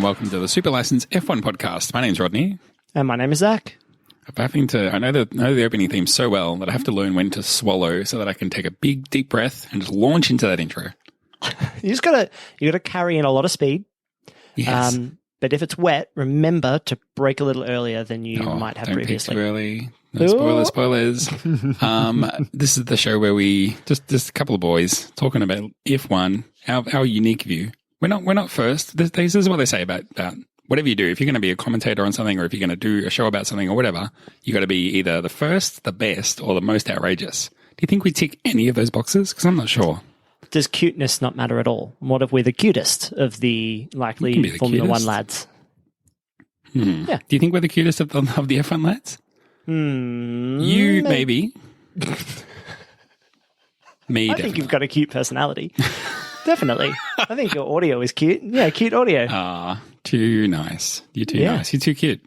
welcome to the Super License F1 podcast. My name's Rodney. And my name is Zach. I know the opening theme so well that I have to learn when to swallow so that I can take a big, deep breath and just launch into that intro. You gotta carry in a lot of speed. Yes. But if it's wet, remember to brake a little earlier than you might have previously. Don't peek too early. No spoilers. This is the show where we just a couple of boys talking about F1, our unique view. We're not first. This is what they say about whatever you do. If you're going to be a commentator on something, or if you're going to do a show about something or whatever, you got to be either the first, the best, or the most outrageous. Do you think we tick any of those boxes? Because I'm not sure. Does cuteness not matter at all? What if we're the cutest of the likely Formula One lads? Yeah. Do you think we're the cutest of the F1 lads? You maybe. Me, I think you've got a cute personality. Definitely. I think your audio is cute. Yeah, cute audio. Too nice. You're too nice. You're too cute.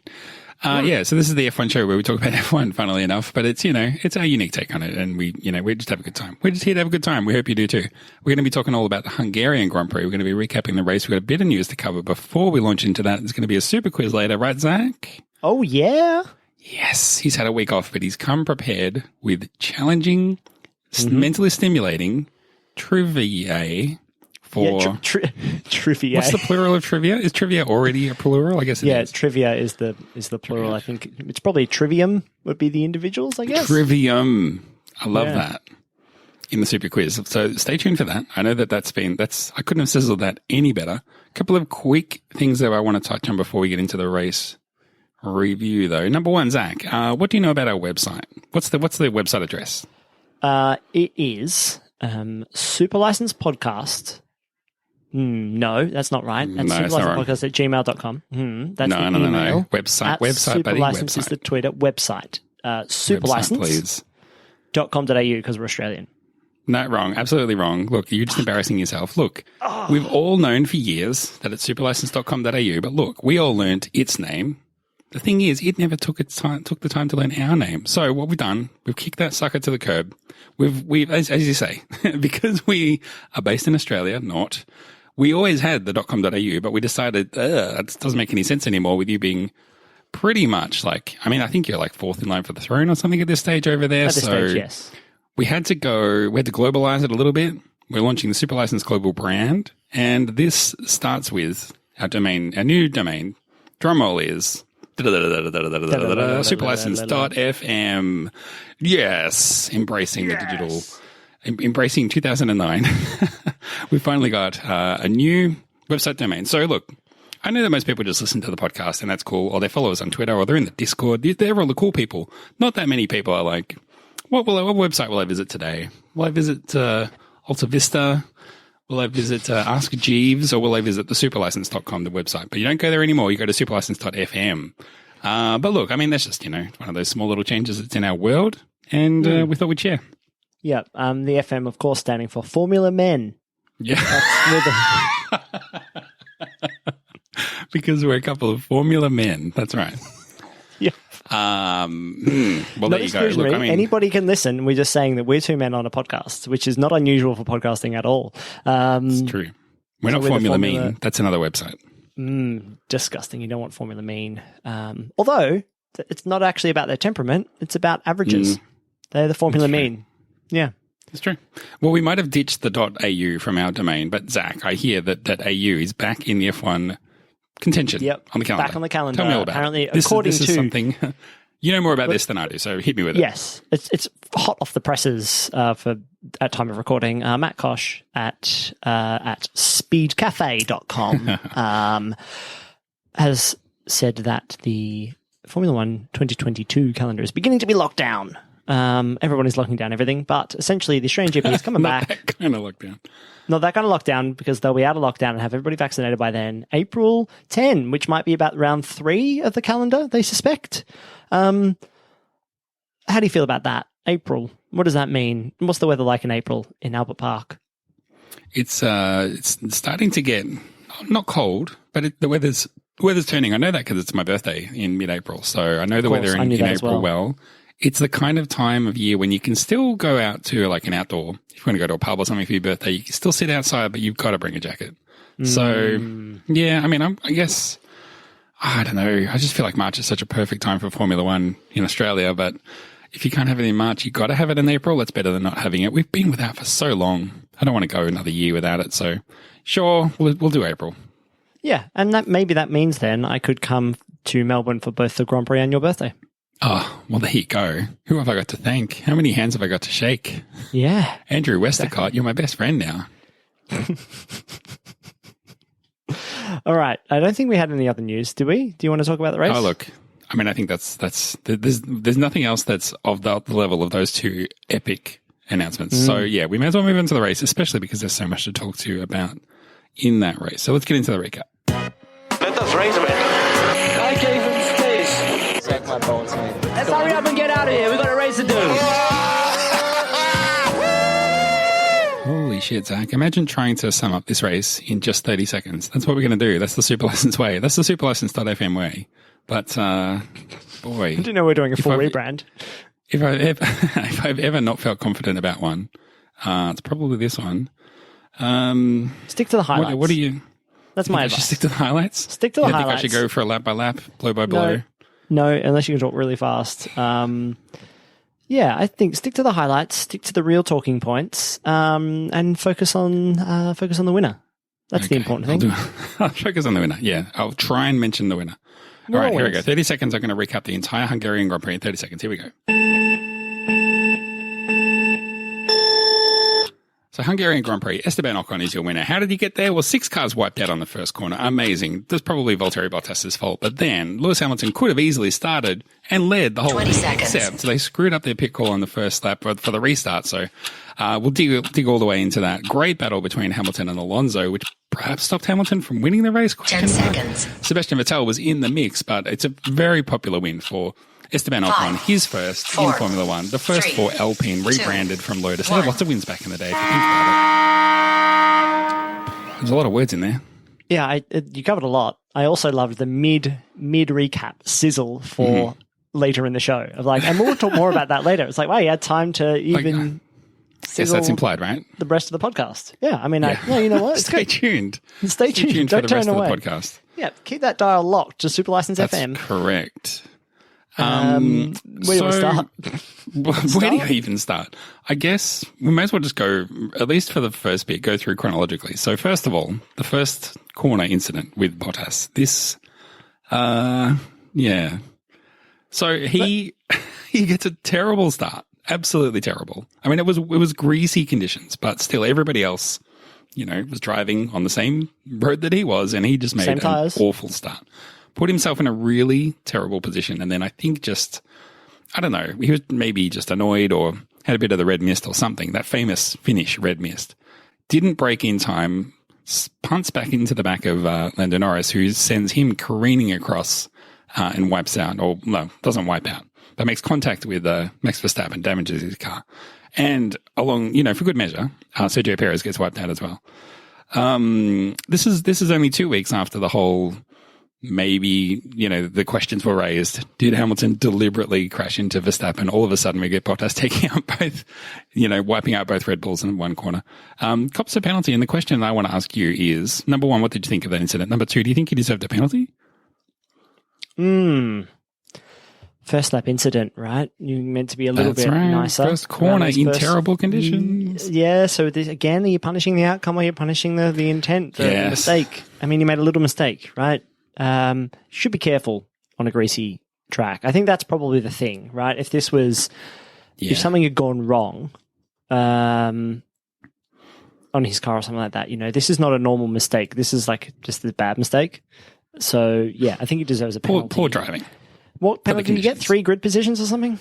So this is the F1 show where we talk about F1, funnily enough, but it's our unique take on it, and we just have a good time. We're just here to have a good time. We hope you do too. We're going to be talking all about the Hungarian Grand Prix. We're going to be recapping the race. We've got a bit of news to cover before we launch into that. There's going to be a super quiz later, right, Zach? Oh, yeah? Yes. He's had a week off, but he's come prepared with challenging, mentally stimulating trivia trivia. What's the plural of trivia? Is trivia already a plural? I guess it is. Yeah, trivia is the plural. I think it's probably trivium would be the individuals, I guess. Trivium. I love that. In the super quiz. So stay tuned for that. I know that's I couldn't have sizzled that any better. A couple of quick things that I want to touch on before we get into the race review though. Number one, Zach, what do you know about our website? What's the website address? It is Super License Podcast. No, that's not right. That's superlicencepodcast@gmail.com. That's the email. No. Website, buddy. Superlicense is the Twitter. Website. Superlicense.com.au because we're Australian. No, wrong. Absolutely wrong. Look, you're just embarrassing yourself. Look, we've all known for years that it's superlicense.com.au, but look, we all learned its name. The thing is, it never took the time to learn our name. So what we've done, we've kicked that sucker to the curb. We've as you say, because we are based in Australia, we always had the .com.au, but we decided it doesn't make any sense anymore with you being pretty much I think you're like fourth in line for the throne or something at this stage over there. At this stage, yes. We had to globalize it a little bit. We're launching the Super License Global brand, and this starts with our new domain. Drumroll is superlicense.fm. Yes, embracing the digital. Embracing 2009, we finally got a new website domain. So look, I know that most people just listen to the podcast and that's cool, or they follow us on Twitter, or they're in the Discord. They're all the cool people. Not that many people are like, what website will I visit today? Will I visit Alta Vista? Will I visit Ask Jeeves? Or will I visit the superlicense.com, the website? But you don't go there anymore. You go to superlicense.fm. But look, that's just, one of those small little changes that's in our world, and we thought we'd share. Yeah, the FM, of course, standing for Formula Men. Yeah. Because we're a couple of Formula Men. That's right. Yeah. Well, there you go. Look, anybody can listen. We're just saying that we're two men on a podcast, which is not unusual for podcasting at all. It's true. We're not Formula Mean. That's another website. Disgusting. You don't want Formula Mean. Although, it's not actually about their temperament. It's about averages. They're the Formula Mean. Yeah. It's true. Well, we might have ditched the .au from our domain, but Zach, I hear that .au is back in the F1 contention on the calendar. Back on the calendar. Tell me all about apparently, it. This is something... You know more about this than I do, so hit me with it. Yes. It's hot off the presses at time of recording. Matt Kosh at speedcafe.com has said that the Formula One 2022 calendar is beginning to be locked down. Everyone is locking down everything, but essentially the Australian GP is coming back. That kind of lockdown. Not that kind of lockdown, because they'll be out of lockdown and have everybody vaccinated by then. April 10, which might be about round 3 of the calendar, they suspect. How do you feel about that? April, what does that mean? What's the weather like in April in Albert Park? It's starting to get not cold, but the weather's turning. I know that because it's my birthday in mid-April, so I know the weather in April well. it's the kind of time of year when you can still go out to like an outdoor. If you want to go to a pub or something for your birthday, you can still sit outside, but you've got to bring a jacket. So, yeah, I mean, I guess, I don't know. I just feel like March is such a perfect time for Formula One in Australia, but if you can't have it in March, you've got to have it in April. That's better than not having it. We've been without for so long. I don't want to go another year without it. So, sure, we'll do April. Yeah, and maybe that means then I could come to Melbourne for both the Grand Prix and your birthday. Oh, well, there you go. Who have I got to thank? How many hands have I got to shake? Yeah. Andrew Westacott, You're my best friend now. All right. I don't think we had any other news, do we? Do you want to talk about the race? Oh, look. I mean, I think there's nothing else that's of the level of those two epic announcements. So, yeah, we may as well move into the race, especially because there's so much to talk to you about in that race. So let's get into the recap. Let us race a bit. I gave him space. Sack my balls, man. Let's hurry up and get out of here. We got a race to do. Holy shit, Zach. Imagine trying to sum up this race in just 30 seconds. That's what we're going to do. That's the Super License way. That's the superlicense.fm way. But, boy. I didn't know we're doing a full rebrand. If I've ever not felt confident about one, it's probably this one. Stick to the highlights. What do you... That's my I advice. should stick to the highlights? Stick to the you highlights. think I should go for a lap by lap, blow by blow? No, unless you can talk really fast. Yeah, I think stick to the highlights, stick to the real talking points, and focus on the winner. That's the important thing. I'll focus on the winner. Yeah, I'll try and mention the winner. All right, here we go. 30 seconds. I'm going to recap the entire Hungarian Grand Prix in 30 seconds. Here we go. So Hungarian Grand Prix, Esteban Ocon is your winner. How did he get there? Well, 6 cars wiped out on the first corner. Amazing. That's probably Valtteri Bottas' fault. But then Lewis Hamilton could have easily started and led the whole 20 thing. seconds. Except they screwed up their pit call on the first lap for the restart. So we'll dig all the way into that. Great battle between Hamilton and Alonso, which perhaps stopped Hamilton from winning the race. 10 seconds. Sebastian Vettel was in the mix, but it's a very popular win for Esteban Ocon, his first in Formula One, the first for Alpine, rebranded from Lotus. They had lots of wins back in the day, if you think about it. There's a lot of words in there. Yeah, you covered a lot. I also loved the mid recap sizzle for later in the show. Of like, and we'll talk more about that later. It's like, wow, you had time to even Yes, that's implied, right? the rest of the podcast. Yeah, I mean, you know what? It's Stay good. tuned. Stay tuned. for Don't the turn rest away. of the podcast. Yeah, keep that dial locked to Super License That's FM. correct. Where do we start? Where do you even start? I guess we may as well just go, at least for the first bit, go through chronologically. So first of all, the first corner incident with Bottas. This, yeah. So he gets a terrible start. Absolutely terrible. I mean, it was greasy conditions, but still everybody else, was driving on the same road that he was, and he just made an awful start. Put himself in a really terrible position. And then I think I don't know, he was maybe just annoyed or had a bit of the red mist or something, that famous Finnish red mist. Didn't brake in time, punts back into the back of Lando Norris, who sends him careening across and wipes out, or no, doesn't wipe out, but makes contact with Max Verstappen, damages his car. And along, for good measure, Sergio Perez gets wiped out as well. This is only 2 weeks after the whole... Maybe, the questions were raised. Did Hamilton deliberately crash into Verstappen? All of a sudden we get Bottas taking out both, wiping out both Red Bulls in one corner. Cops a penalty. And the question I want to ask you is, number one, what did you think of that incident? Number two, do you think he deserved a penalty? First lap incident, right? You're meant to be a little bit right. nicer. First corner in terrible conditions. Yeah, so again, are you punishing the outcome or are you punishing the intent, the mistake? I mean, you made a little mistake, right? Should be careful on a greasy track. I think that's probably the thing, right? If this was, if something had gone wrong, on his car or something like that, this is not a normal mistake. This is like just a bad mistake. So yeah, I think he deserves a penalty. Poor driving. What penalty did you get? 3 grid positions or something?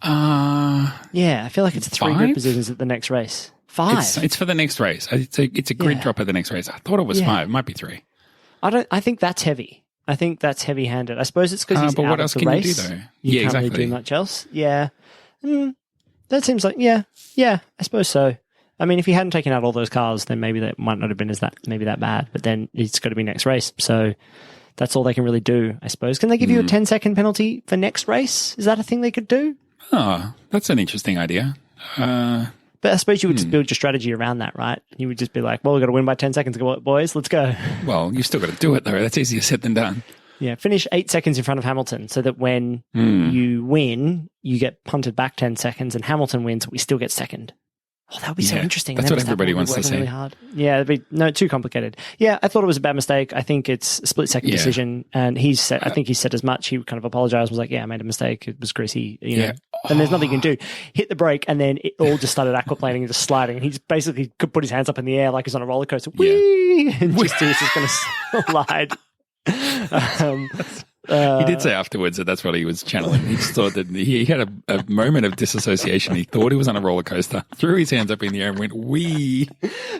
Yeah, I feel like it's 3 grid positions at the next race. 5. It's for the next race. It's a grid drop at the next race. I thought it was 5. It might be 3. I think that's heavy. I think that's heavy-handed. I suppose it's because he's out of the race. But what else can you do, though? You can't exactly. really do much else. Yeah. That seems like, yeah, I suppose so. I mean, if he hadn't taken out all those cars, then maybe that might not have been that bad. But then it's got to be next race. So that's all they can really do, I suppose. Can they give you a 10-second penalty for next race? Is that a thing they could do? Oh, that's an interesting idea. But I suppose you would just build your strategy around that, right? You would just be like, well, we've got to win by 10 seconds, boys. Let's go. Well, you've still got to do it, though. That's easier said than done. Yeah, finish 8 seconds in front of Hamilton so that when you win, you get punted back 10 seconds and Hamilton wins, we still get second. Oh, that would be so interesting. That's what everybody wants to see. Really hard. Yeah, it'd be too complicated. Yeah, I thought it was a bad mistake. I think it's a split-second decision, and I think he said as much. He kind of apologized, was like, yeah, I made a mistake. It was greasy, know. And there's nothing you can do. Hit the brake, and then it all just started aquaplaning and just sliding. And he just basically could put his hands up in the air like he's on a roller coaster. Whee! And just he was just going to slide. He did say afterwards that that's what he was channeling. He just thought that he had a moment of disassociation. He thought he was on a roller coaster, threw his hands up in the air and went, wee.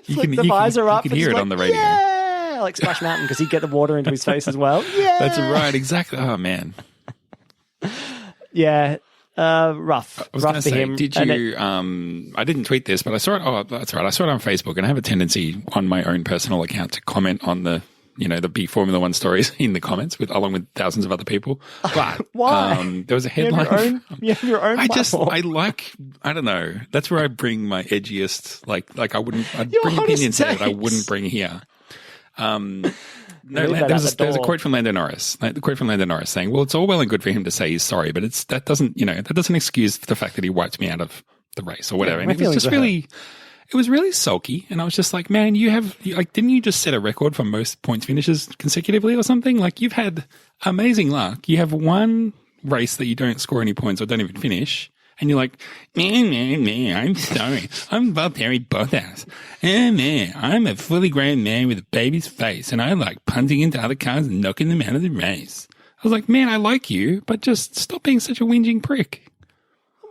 The visor up. You could hear it on the radio. Yeah! Like Splash Mountain because he'd get the water into his face as well. Yeah! That's right, exactly. Oh, man. Yeah. Rough. I was rough going to for say, him. did you, I didn't tweet this, but I saw it. Oh, that's right. I saw it on Facebook, and I have a tendency on my own personal account to comment on the big Formula One stories in the comments along with thousands of other people. But why? There was a headline. You have your own platform. I don't know. That's where I bring my edgiest, I'd Your bring opinions takes. that I wouldn't bring here. There was a quote from Lando Norris. The quote from Lando Norris saying, "Well, it's all well and good for him to say he's sorry, but that doesn't excuse the fact that he wiped me out of the race or whatever." Yeah, and it was just really, it was really sulky. And I was just like, "Man, didn't you just set a record for most points finishes consecutively or something? Like, you've had amazing luck. You have one race that you don't score any points or don't even finish." And you're like, man, I'm sorry. I'm Valtteri Bottas. Man, I'm a fully grown man with a baby's face, and I like punting into other cars and knocking them out of the race. I was like, man, I like you, but just stop being such a whinging prick.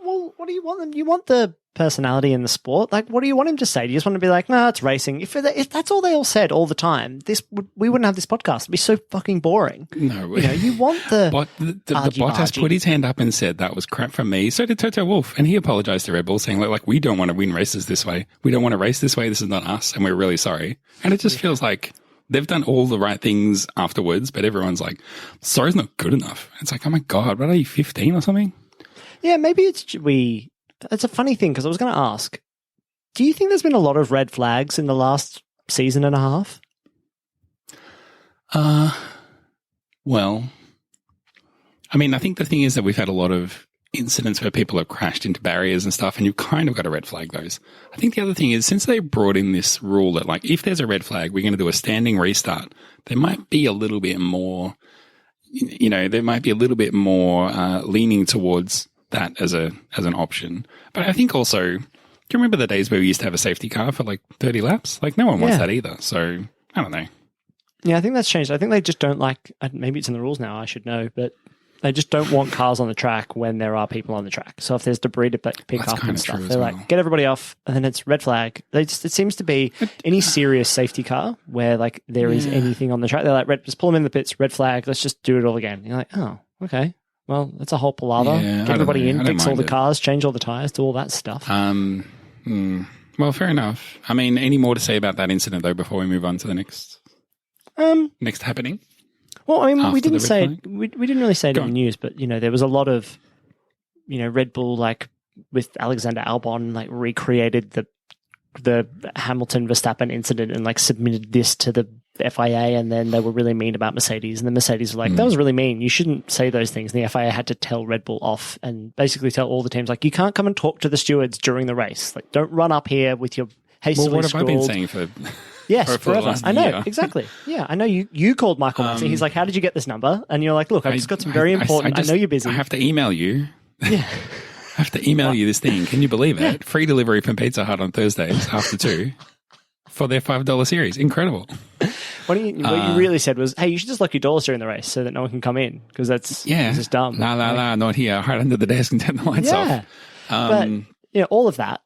Well, what do you want them? You want the personality in the sport. Like, what do you want him to say? Do you just want to be like, no, it's racing? If that's all they all said all the time, we wouldn't have this podcast. It'd be so fucking boring. No, you want the Bottas put his hand up and said that was crap from me. So did Toto Wolff, and he apologized to Red Bull, saying like we don't want to win races this way. We don't want to race this way. This is not us, and we're really sorry. And it just feels like they've done all the right things afterwards, but everyone's like, sorry's not good enough. It's like, oh my god, what are you, 15 or something? Yeah, maybe it's a funny thing because I was going to ask, do you think there's been a lot of red flags in the last season and a half? Well, I mean, I think the thing is that we've had a lot of incidents where people have crashed into barriers and stuff, and you've kind of got to red flag those. I think the other thing is, since they brought in this rule that like, if there's a red flag, we're going to do a standing restart, there might be a little bit more, leaning towards that as an option. But I think also, do you remember the days where we used to have a safety car for like 30 laps? Like, no one wants that either. So I don't know. Yeah, I think that's changed. I think they just don't like, maybe it's in the rules now, I should know, but they just don't want cars on the track when there are people on the track. So if there's debris to pick up and stuff, they're like, get everybody off, and then it's red flag. It seems to be any serious safety car where like there is anything on the track, they're like, just pull them in the pits, red flag, let's just do it all again. You're like, oh, okay. Well, that's a whole palaver. Yeah, get everybody in, fix all the cars, change all the tires, do all that stuff. Well, fair enough. I mean, any more to say about that incident though before we move on to the next happening? Well, I mean, we didn't really say it in the news, but there was a lot of Red Bull, like with Alexander Albon, like recreated the Hamilton Verstappen incident and like submitted this to the FIA, and then they were really mean about Mercedes, and the Mercedes were like, that was really mean, you shouldn't say those things. And the FIA had to tell Red Bull off and basically tell all the teams, like, you can't come and talk to the stewards during the race, like, don't run up here with your hastily what have scrawled. I been saying for forever. I know, year. Exactly. Yeah, I know you called Michael Massey. He's like, how did you get this number? And you're like, look, I've just got some very important, I know you're busy. I have to email you. Yeah. I have to email you this thing. Can you believe it? Yeah. Free delivery from Pizza Hut on Thursdays after 2 for their $5 series. Incredible. What you really said was, hey, you should just lock your doors during the race so that no one can come in, because that's just dumb. Not here. Hide under the desk and turn the lights off. But all of that.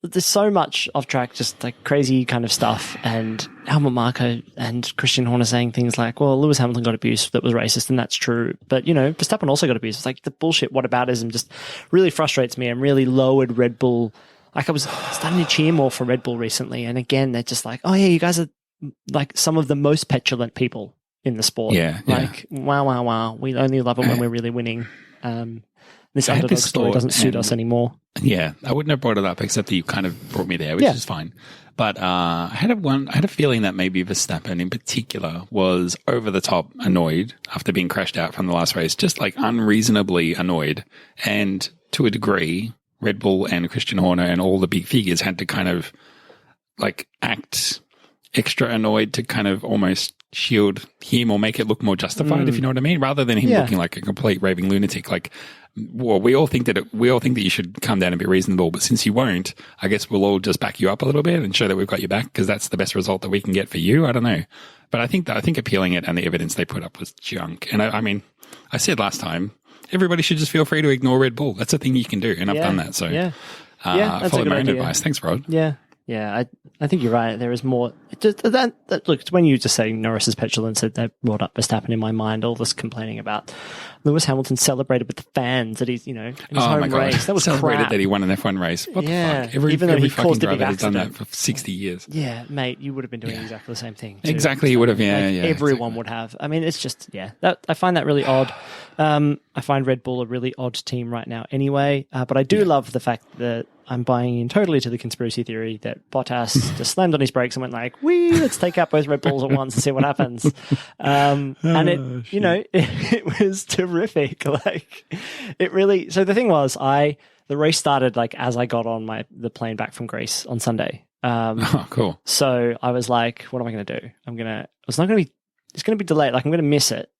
There's so much off track, just like crazy kind of stuff. And Helmut Marko and Christian Horner saying things like, well, Lewis Hamilton got abuse that was racist, and that's true. But, Verstappen also got abuse. It's like the bullshit whataboutism just really frustrates me and really lowered Red Bull. Like, I was starting to cheer more for Red Bull recently. And again, they're just like, oh yeah, you guys are like some of the most petulant people in the sport. Yeah. Like, wow. We only love it when we're really winning. This I had underdog this story thought, doesn't suit and- us anymore. Yeah, I wouldn't have brought it up except that you kind of brought me there, which Yeah. is fine. But I had a feeling that maybe Verstappen in particular was over the top annoyed after being crashed out from the last race, just like unreasonably annoyed. And to a degree, Red Bull and Christian Horner and all the big figures had to kind of like act extra annoyed to kind of almost shield him or make it look more justified, if you know what I mean, rather than him Yeah. looking like a complete raving lunatic. Like, well, we all think that you should come down and be reasonable, but since you won't, I guess we'll all just back you up a little bit and show that we've got you back because that's the best result that we can get for you. I don't know, but I think appealing it and the evidence they put up was junk. And I mean, I said last time, everybody should just feel free to ignore Red Bull. That's a thing you can do, and I've done that. So yeah, that's a follow good my own idea. advice. Thanks, Rod. Yeah, I think you're right. There is more. Look, it's when you just say Norris's petulance that brought up Verstappen in my mind. All this complaining about Lewis Hamilton celebrated with the fans that he's, in his home race. That was celebrated crap. that he won an F1 race. What the fuck? Even though every he fucking caused a big driver has done accident. that for 60 years. Yeah, mate, you would have been doing exactly the same thing. Too. Exactly, you would have. Yeah, yeah. Everyone exactly. would have. I mean, it's just I find that really odd. I find Red Bull a really odd team right now. Anyway, but I do love the fact that I'm buying in totally to the conspiracy theory that Bottas just slammed on his brakes and went like, "Wee, let's take out both Red Bulls at once and see what happens." And it, it was terrific. Like, it really. So the thing was, the race started like as I got on the plane back from Greece on Sunday. Oh, cool. So I was like, "What am I going to do? It's going to be delayed. Like I'm going to miss it."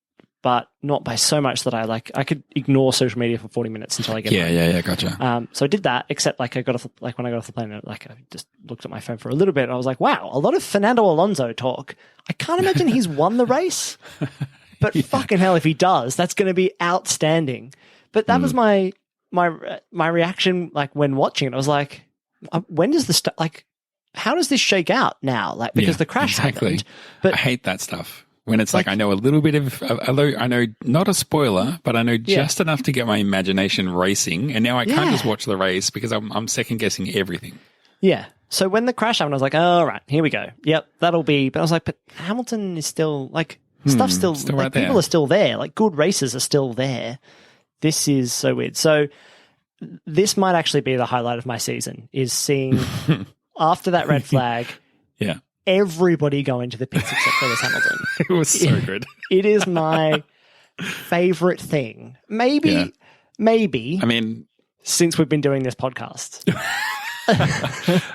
But not by so much that I could ignore social media for 40 minutes until I get home. Yeah, gotcha. So I did that, except when I got off the plane, I just looked at my phone for a little bit and I was like, wow, a lot of Fernando Alonso talk. I can't imagine he's won the race, but fucking hell, if he does, that's going to be outstanding. But that was my reaction, like when watching it. I was like, when does this how does this shake out now? Like, because the crash happened. But I hate that stuff. When it's like I know a little bit of, although I know not a spoiler, but I know just enough to get my imagination racing, and now I can't just watch the race because I'm second guessing everything. Yeah. So when the crash happened, I was like, all right, here we go. Yep, that'll be. But I was like, but Hamilton is still like stuff's still right like, there. people are still there. Like good races are still there. This is so weird. So this might actually be the highlight of my season is seeing after that red flag. Yeah. Everybody go into the pits except Lewis Hamilton. It was so good. It is my favorite thing. Maybe. I mean, since we've been doing this podcast.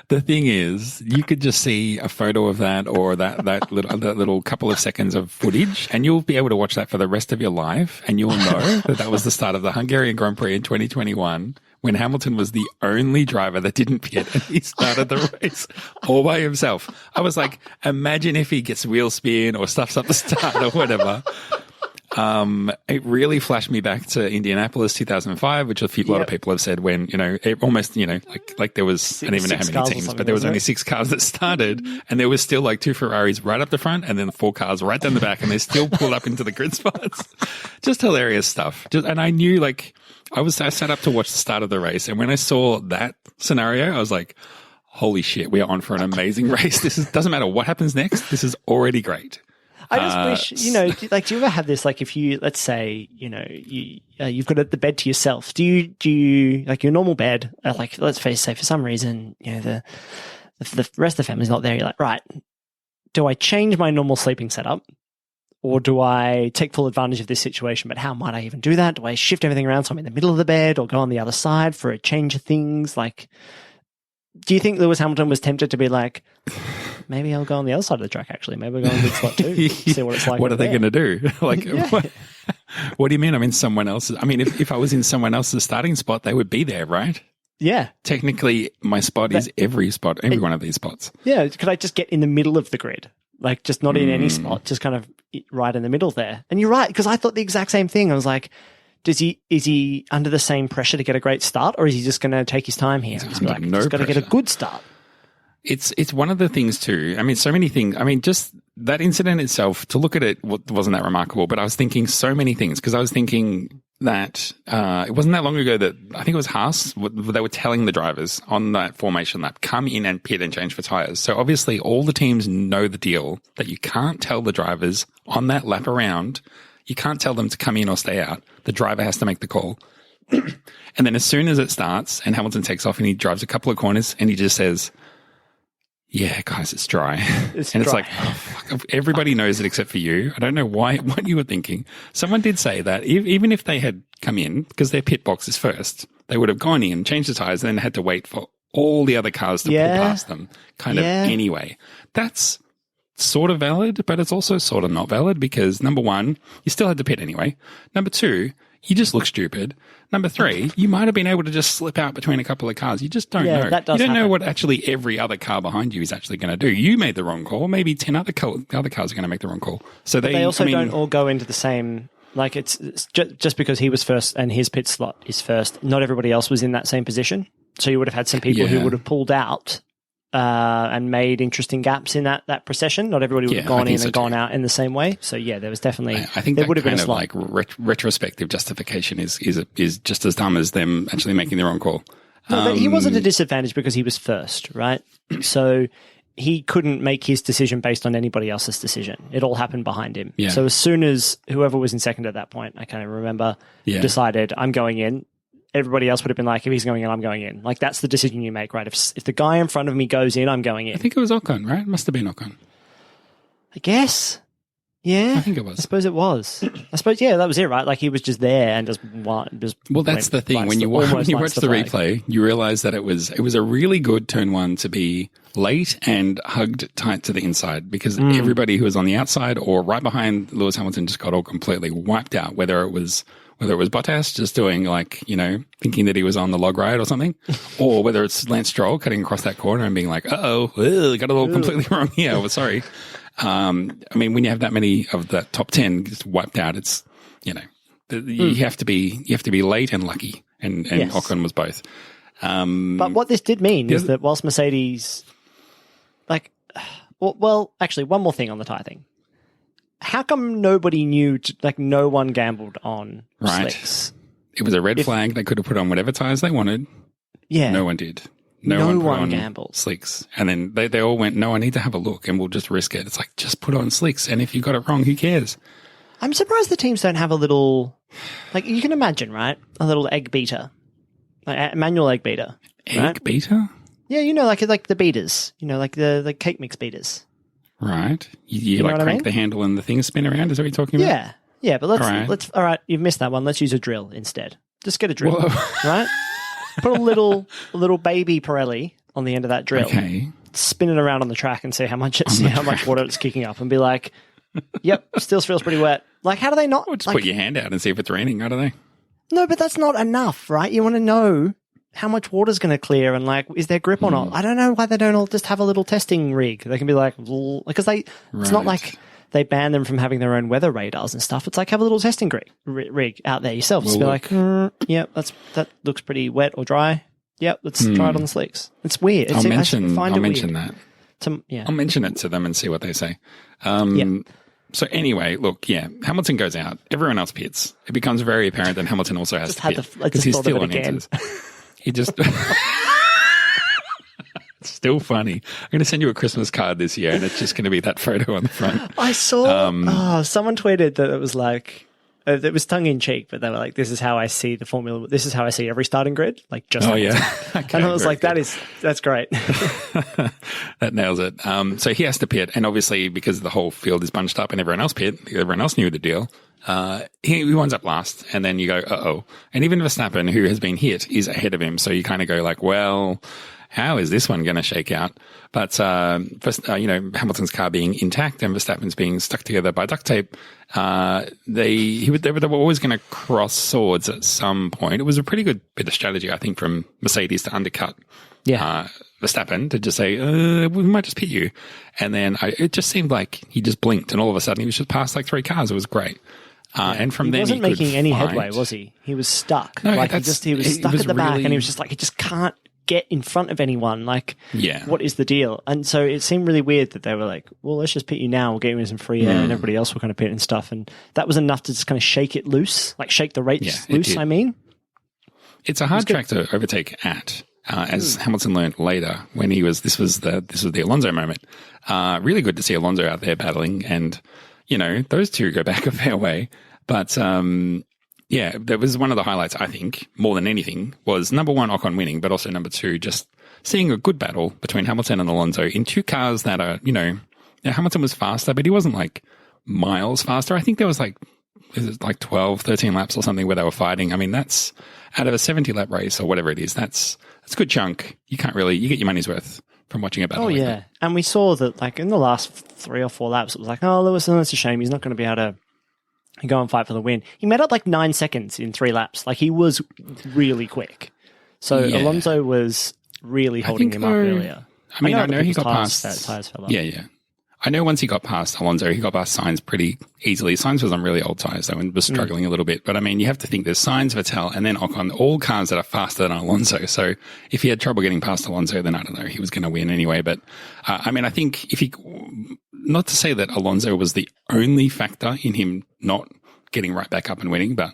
the thing is, you could just see a photo of that or that little couple of seconds of footage, and you'll be able to watch that for the rest of your life, and you'll know that was the start of the Hungarian Grand Prix in 2021. When Hamilton was the only driver that didn't pit and he started the race all by himself. I was like, imagine if he gets wheel spin or stuffs up the start or whatever. It really flashed me back to Indianapolis 2005, which a lot of people have said when, it almost, like there was, I don't even know how many teams, but there was only 6 cars that started and there was still like 2 Ferraris right up the front and then 4 cars right down the back and they still pulled up into the grid spots. Just hilarious stuff. And I knew I sat up to watch the start of the race, and when I saw that scenario, I was like, holy shit, we are on for an amazing race. Doesn't matter what happens next. This is already great. I just wish, do you ever have this, like if you, let's say, you've got the bed to yourself. Do you like your normal bed, let's say for some reason, the rest of the family's not there. You're like, right, do I change my normal sleeping setup? Or do I take full advantage of this situation? But how might I even do that? Do I shift everything around so I'm in the middle of the bed or go on the other side for a change of things? Like, do you think Lewis Hamilton was tempted to be like, maybe I'll go on the other side of the track, actually. Maybe I'll go on the slot too. See what it's like. What are they going to do? Like, what do you mean I'm in someone else's? I mean, if I was in someone else's starting spot, they would be there, right? Yeah. Technically, my spot is every one of these spots. Yeah. Could I just get in the middle of the grid? Like, just not in any spot, just kind of right in the middle there. And you're right, because I thought the exact same thing. I was like, is he under the same pressure to get a great start, or is he just going to take his time here? He's got to get a good start. It's one of the things too. I mean, so many things. I mean, just that incident itself, to look at it wasn't that remarkable, but I was thinking so many things because I was thinking that it wasn't that long ago that I think it was Haas, they were telling the drivers on that formation lap, come in and pit and change for tyres. So obviously all the teams know the deal that you can't tell the drivers on that lap around, you can't tell them to come in or stay out. The driver has to make the call. And then as soon as it starts and Hamilton takes off and he drives a couple of corners and he just says, yeah, guys, it's dry. It's dry. like, oh, fuck, everybody knows it except for you. I don't know what you were thinking. Someone did say that even if they had come in, because their pit box is first, they would have gone in, changed the tires, and then had to wait for all the other cars to pull past them kind of anyway. That's sort of valid, but it's also sort of not valid because, number one, you still had to pit anyway. Number two, you just look stupid. Number three, you might have been able to just slip out between a couple of cars. You just don't know. That does you don't know happen. what actually every other car behind you is actually going to do. You made the wrong call. Maybe 10 other cars are going to make the wrong call. So they also don't all go into the same. Like it's just because he was first and his pit slot is first. Not everybody else was in that same position. So you would have had some people who would have pulled out and made interesting gaps in that procession. Not everybody would have gone in and gone out in the same way. So there was definitely. I think there that would have been kind a of slot. like retrospective justification is just as dumb as them actually making the wrong call. No, but he wasn't a disadvantage because he was first, right? So he couldn't make his decision based on anybody else's decision. It all happened behind him. Yeah. So as soon as whoever was in second at that point, I can't even remember, decided I'm going in, everybody else would have been like, if he's going in, I'm going in. Like that's the decision you make, right? If the guy in front of me goes in, I'm going in. I think it was Ocon, right? It must have been Ocon. I guess. Yeah. I think it was. I suppose it was. I suppose, that was it, right? Like he was just there and just well, that's the thing. When you watch the replay, you realize that it was a really good turn one to be late and hugged tight to the inside because everybody who was on the outside or right behind Lewis Hamilton just got all completely wiped out, whether it was Bottas just doing thinking that he was on the log ride or something, or whether it's Lance Stroll cutting across that corner and being like, got it all completely wrong here. Well, sorry. I mean, when you have that many of the top 10 just wiped out, it's, you have to be late and lucky. And Ocon was both. But what this did mean is that whilst Mercedes, actually, one more thing on the tyre thing. How come nobody knew, no one gambled on slicks? It was a red flag. They could have put on whatever tyres they wanted. Yeah. No one did. No one put on gambled. Slicks. And then they all went, no, I need to have a look and we'll just risk it. It's like, just put on slicks. And if you got it wrong, who cares? I'm surprised the teams don't have a little, you can imagine, right? A little egg beater. A manual egg beater. Egg beater? Yeah, like the beaters. Like the cake mix beaters. Right. You like crank the handle and the things spin around? Is that what you're talking about? Yeah, but all right, you've missed that one. Let's use a drill instead. Just get a drill, right? Put a little baby Pirelli on the end of that drill. Okay. Spin it around on the track and see how much water it's kicking up and be like, yep, still feels pretty wet. Like, how do they not? Or just put your hand out and see if it's raining, I don't know. No, but that's not enough, right? You want to know how much water's going to clear and is there grip or not? I don't know why they don't all just have a little testing rig. They can be like, because it's not like they ban them from having their own weather radars and stuff. It's like, have a little testing rig out there yourself. Just be like, that looks pretty wet or dry. Yep, let's try it on the slicks. It's weird. I'll mention that. I'll mention it to them and see what they say. So anyway, look, Hamilton goes out. Everyone else pits. It becomes very apparent that Hamilton also has to pit because he's still on enters. He just... It's still funny. I'm going to send you a Christmas card this year, and it's just going to be that photo on the front. I saw... someone tweeted that it was like... it was tongue in cheek, but they were like, "This is how I see the formula. This is how I see every starting grid." Like, just okay, and I was like, "That's great." That nails it. So he has to pit, and obviously because the whole field is bunched up and everyone else knew the deal. He winds up last, and then you go, "Uh-oh!" And even Verstappen, who has been hit, is ahead of him. So you kind of go like, "Well, how is this one going to shake out?" But first, Hamilton's car being intact and Verstappen's being stuck together by duct tape, they were always going to cross swords at some point. It was a pretty good bit of strategy, I think, from Mercedes to undercut Verstappen to just say, we might just pit you. And then it just seemed like he just blinked and all of a sudden he was just past like 3 cars. It was great. And from then he wasn't making any headway, was he? He was stuck. No, he was stuck at the back and he was just like, he just can't get in front of anyone. Like, what is the deal? And so it seemed really weird that they were like, well, let's just pit you now. We'll get you in some free air and everybody else will kind of pit and stuff. And that was enough to just kind of shake it loose, like shake the race loose, I mean. It's a hard track to overtake at. As Hamilton learned later when this was the Alonso moment. Really good to see Alonso out there battling and, those two go back a fair way. But, Yeah, that was one of the highlights, I think, more than anything, was number one, Ocon winning, but also number two, just seeing a good battle between Hamilton and Alonso in two cars that are, Hamilton was faster, but he wasn't like miles faster. I think there was like 12, 13 laps or something where they were fighting. I mean, that's out of a 70 lap race or whatever it is. That's a good chunk. You get your money's worth from watching a battle. Oh, like yeah. that. And we saw that like in the last 3 or 4 laps, it was like, oh, Lewis, that's a shame. He's not going to be able to go and fight for the win. He made up like 9 seconds in 3 laps. Like he was really quick. So Yeah. Alonso was really holding him up earlier. I know he got past. That tires fell off. Yeah. I know once he got past Alonso, he got past Sainz pretty easily. Sainz was on really old tyres though and was struggling a little bit. But I mean, you have to think there's Sainz, Vettel, and then Ocon, all cars that are faster than Alonso. So if he had trouble getting past Alonso, then I don't know, he was going to win anyway. But I think not to say that Alonso was the only factor in him not getting right back up and winning, but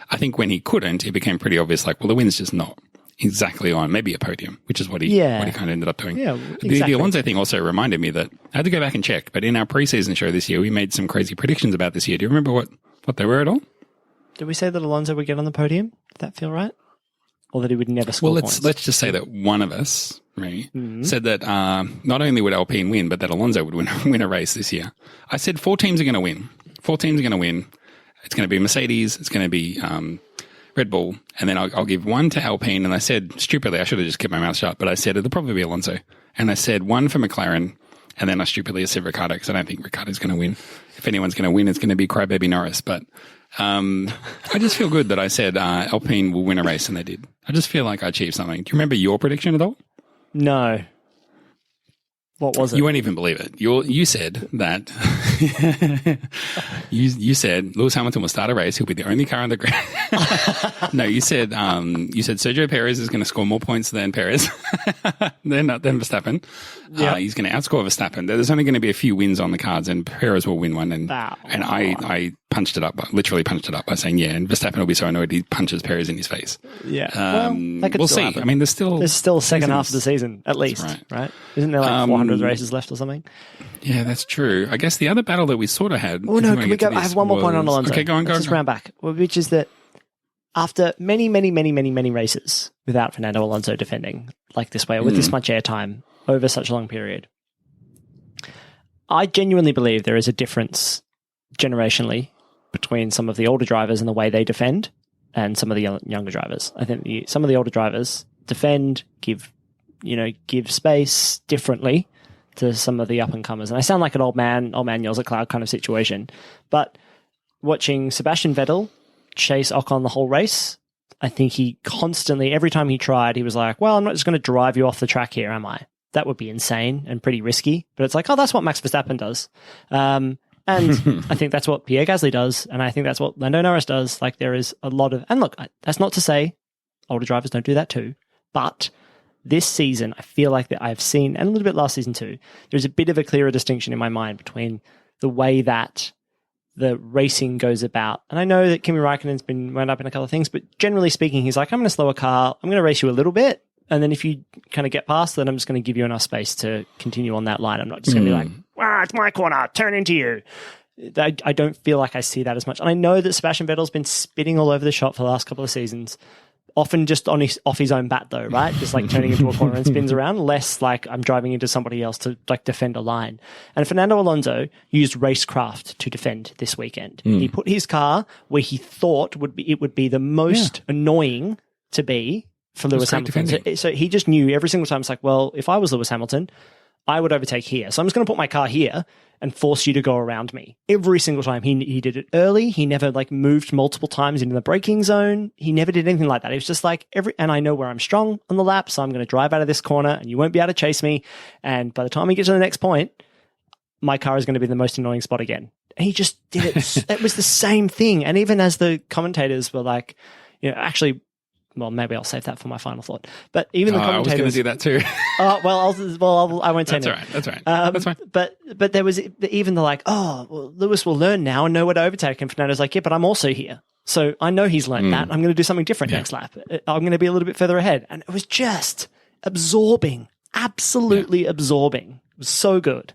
I think when he couldn't, it became pretty obvious, like, well, the win's just not exactly on, maybe a podium, which is what he kind of ended up doing. Yeah, exactly. The Alonso thing also reminded me that I had to go back and check, but in our preseason show this year, we made some crazy predictions about this year. Do you remember what they were at all? Did we say that Alonso would get on the podium? Did that feel right? Or that he would never score points? Let's just say that one of us, me, said that not only would Alpine win, but that Alonso would win a race this year. I said 4 teams are going to win. 4 teams are going to win. It's going to be Mercedes. It's going to be Red Bull. And then I'll give 1 to Alpine. And I said, stupidly, I should have just kept my mouth shut, but I said it'll probably be Alonso. And I said 1 for McLaren. And then I stupidly said Ricciardo because I don't think Ricciardo's going to win. If anyone's going to win, it's going to be Crybaby Norris. But I just feel good that I said Alpine will win a race, and they did. I just feel like I achieved something. Do you remember your prediction at all? No. What was it? You won't even believe it. You said that you said Lewis Hamilton will start a race. He'll be the only car on the ground. No, you said Sergio Perez is going to score more points than Perez, than Verstappen. Yeah. He's going to outscore Verstappen. There's only going to be a few wins on the cards, and Perez will win one. And I punched it up, literally punched it up by saying and Verstappen will be so annoyed he punches Perez in his face. Yeah, we'll see. Happen. I mean, there's still a second half of the season at least, right? Isn't there like 400 races left or something? Yeah, that's true. I guess the other battle that we sort of had. Oh no, can we go? I have one more point on Alonso. Okay, go on. Let's just round back, which is that after many races without Fernando Alonso defending like this way or with this much airtime over such a long period, I genuinely believe there is a difference generationally between some of the older drivers and the way they defend and some of the younger drivers. I think some of the older drivers defend, give space differently to some of the up and comers. And I sound like an old man yells at cloud kind of situation, but watching Sebastian Vettel chase Ocon the whole race, I think he constantly, every time he tried, he was like, well, I'm not just going to drive you off the track here, am I? That would be insane and pretty risky. But it's like, oh, that's what Max Verstappen does. And I think that's what Pierre Gasly does. And I think that's what Lando Norris does. Like there is a lot of, and look, that's not to say older drivers don't do that too, but this season, I feel like that I've seen, and a little bit last season too, there's a bit of a clearer distinction in my mind between the way that the racing goes about. And I know that Kimi Raikkonen's been wound up in a couple of things, but generally speaking, he's like, I'm going to slow a car, I'm going to race you a little bit, and then if you kind of get past, then I'm just going to give you enough space to continue on that line. I'm not just going to be like, it's my corner, turn into you. I don't feel like I see that as much. And I know that Sebastian Vettel's been spitting all over the shop for the last couple of seasons. Often just off his own bat though, right? Just like turning into a corner and spins around, less like I'm driving into somebody else to like defend a line. And Fernando Alonso used racecraft to defend this weekend. He put his car where he thought it would be the most annoying to be for Lewis Hamilton. So he just knew every single time, it's like, well, if I was Lewis Hamilton, I would overtake here. So I'm just going to put my car here and force you to go around me. Every single time. He did it early. He never like moved multiple times into the braking zone. He never did anything like that. It was just like and I know where I'm strong on the lap, so I'm going to drive out of this corner and you won't be able to chase me. And by the time we get to the next point, my car is going to be the most annoying spot again. And he just did it. It was the same thing. And even as the commentators were like, actually, well, maybe I'll save that for my final thought. But even the commentators, I was going to do that too. I won't say that. That's right. That's fine. But there was even the like, Lewis will learn now and know where to overtake. And Fernando's like, yeah, but I'm also here, so I know he's learned that. I'm going to do something different next lap. I'm going to be a little bit further ahead. And it was just absorbing, absolutely absorbing. It was so good.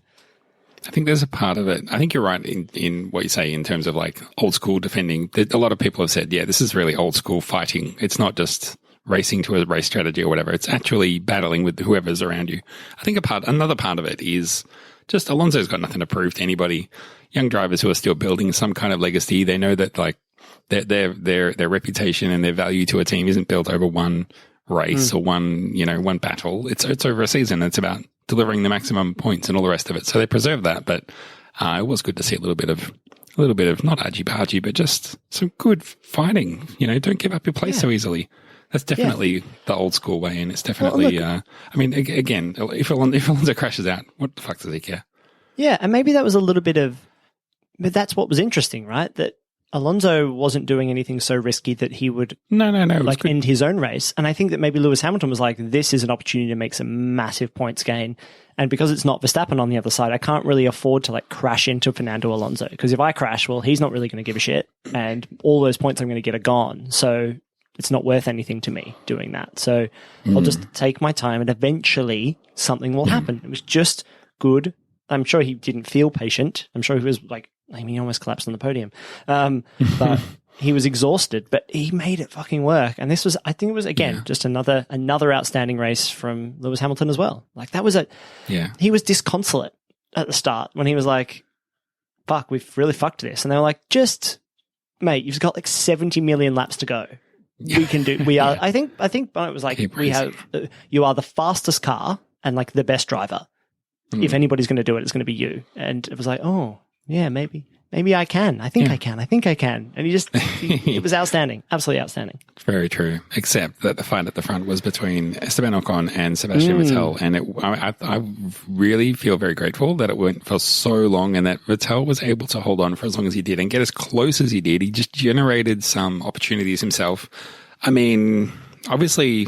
I think there's a part of it. I think you're right in what you say in terms of like old school defending. A lot of people have said, yeah, this is really old school fighting. It's not just racing to a race strategy or whatever. It's actually battling with whoever's around you. I think another part of it is just Alonso's got nothing to prove to anybody. Young drivers who are still building some kind of legacy, they know that like their reputation and their value to a team isn't built over one race or one battle. It's over a season. It's about delivering the maximum points and all the rest of it. So they preserve that, but it was good to see a little bit of not argy-bargy, but just some good fighting. Don't give up your place so easily. That's definitely the old school way, and it's definitely. Again, if Alonso crashes out, what the fuck does he care? Yeah, and maybe that was a little bit of, but that's what was interesting, right? That Alonso wasn't doing anything so risky that he would like end his own race. And I think that maybe Lewis Hamilton was like, this is an opportunity to make some massive points gain. And because it's not Verstappen on the other side, I can't really afford to like crash into Fernando Alonso. Because if I crash, well, he's not really going to give a shit. And all those points I'm going to get are gone. So it's not worth anything to me doing that. So I'll just take my time and eventually something will happen. It was just good. I'm sure he didn't feel patient. I'm sure he was like, he almost collapsed on the podium. But he was exhausted, but he made it fucking work. And this was, I think it was, again, just another outstanding race from Lewis Hamilton as well. Like that was he was disconsolate at the start when he was like, fuck, we've really fucked this. And they were like, mate, you've got like 70 million laps to go. We can do, I think Bonnet was like, you are the fastest car and like the best driver. If anybody's going to do it, it's going to be you. And it was like, oh, yeah, maybe I can. I think I can. And it was outstanding. Absolutely outstanding. Very true. Except that the fight at the front was between Esteban Ocon and Sebastian Vettel. And I really feel very grateful that it went for so long and that Vettel was able to hold on for as long as he did and get as close as he did. He just generated some opportunities himself. I mean, obviously,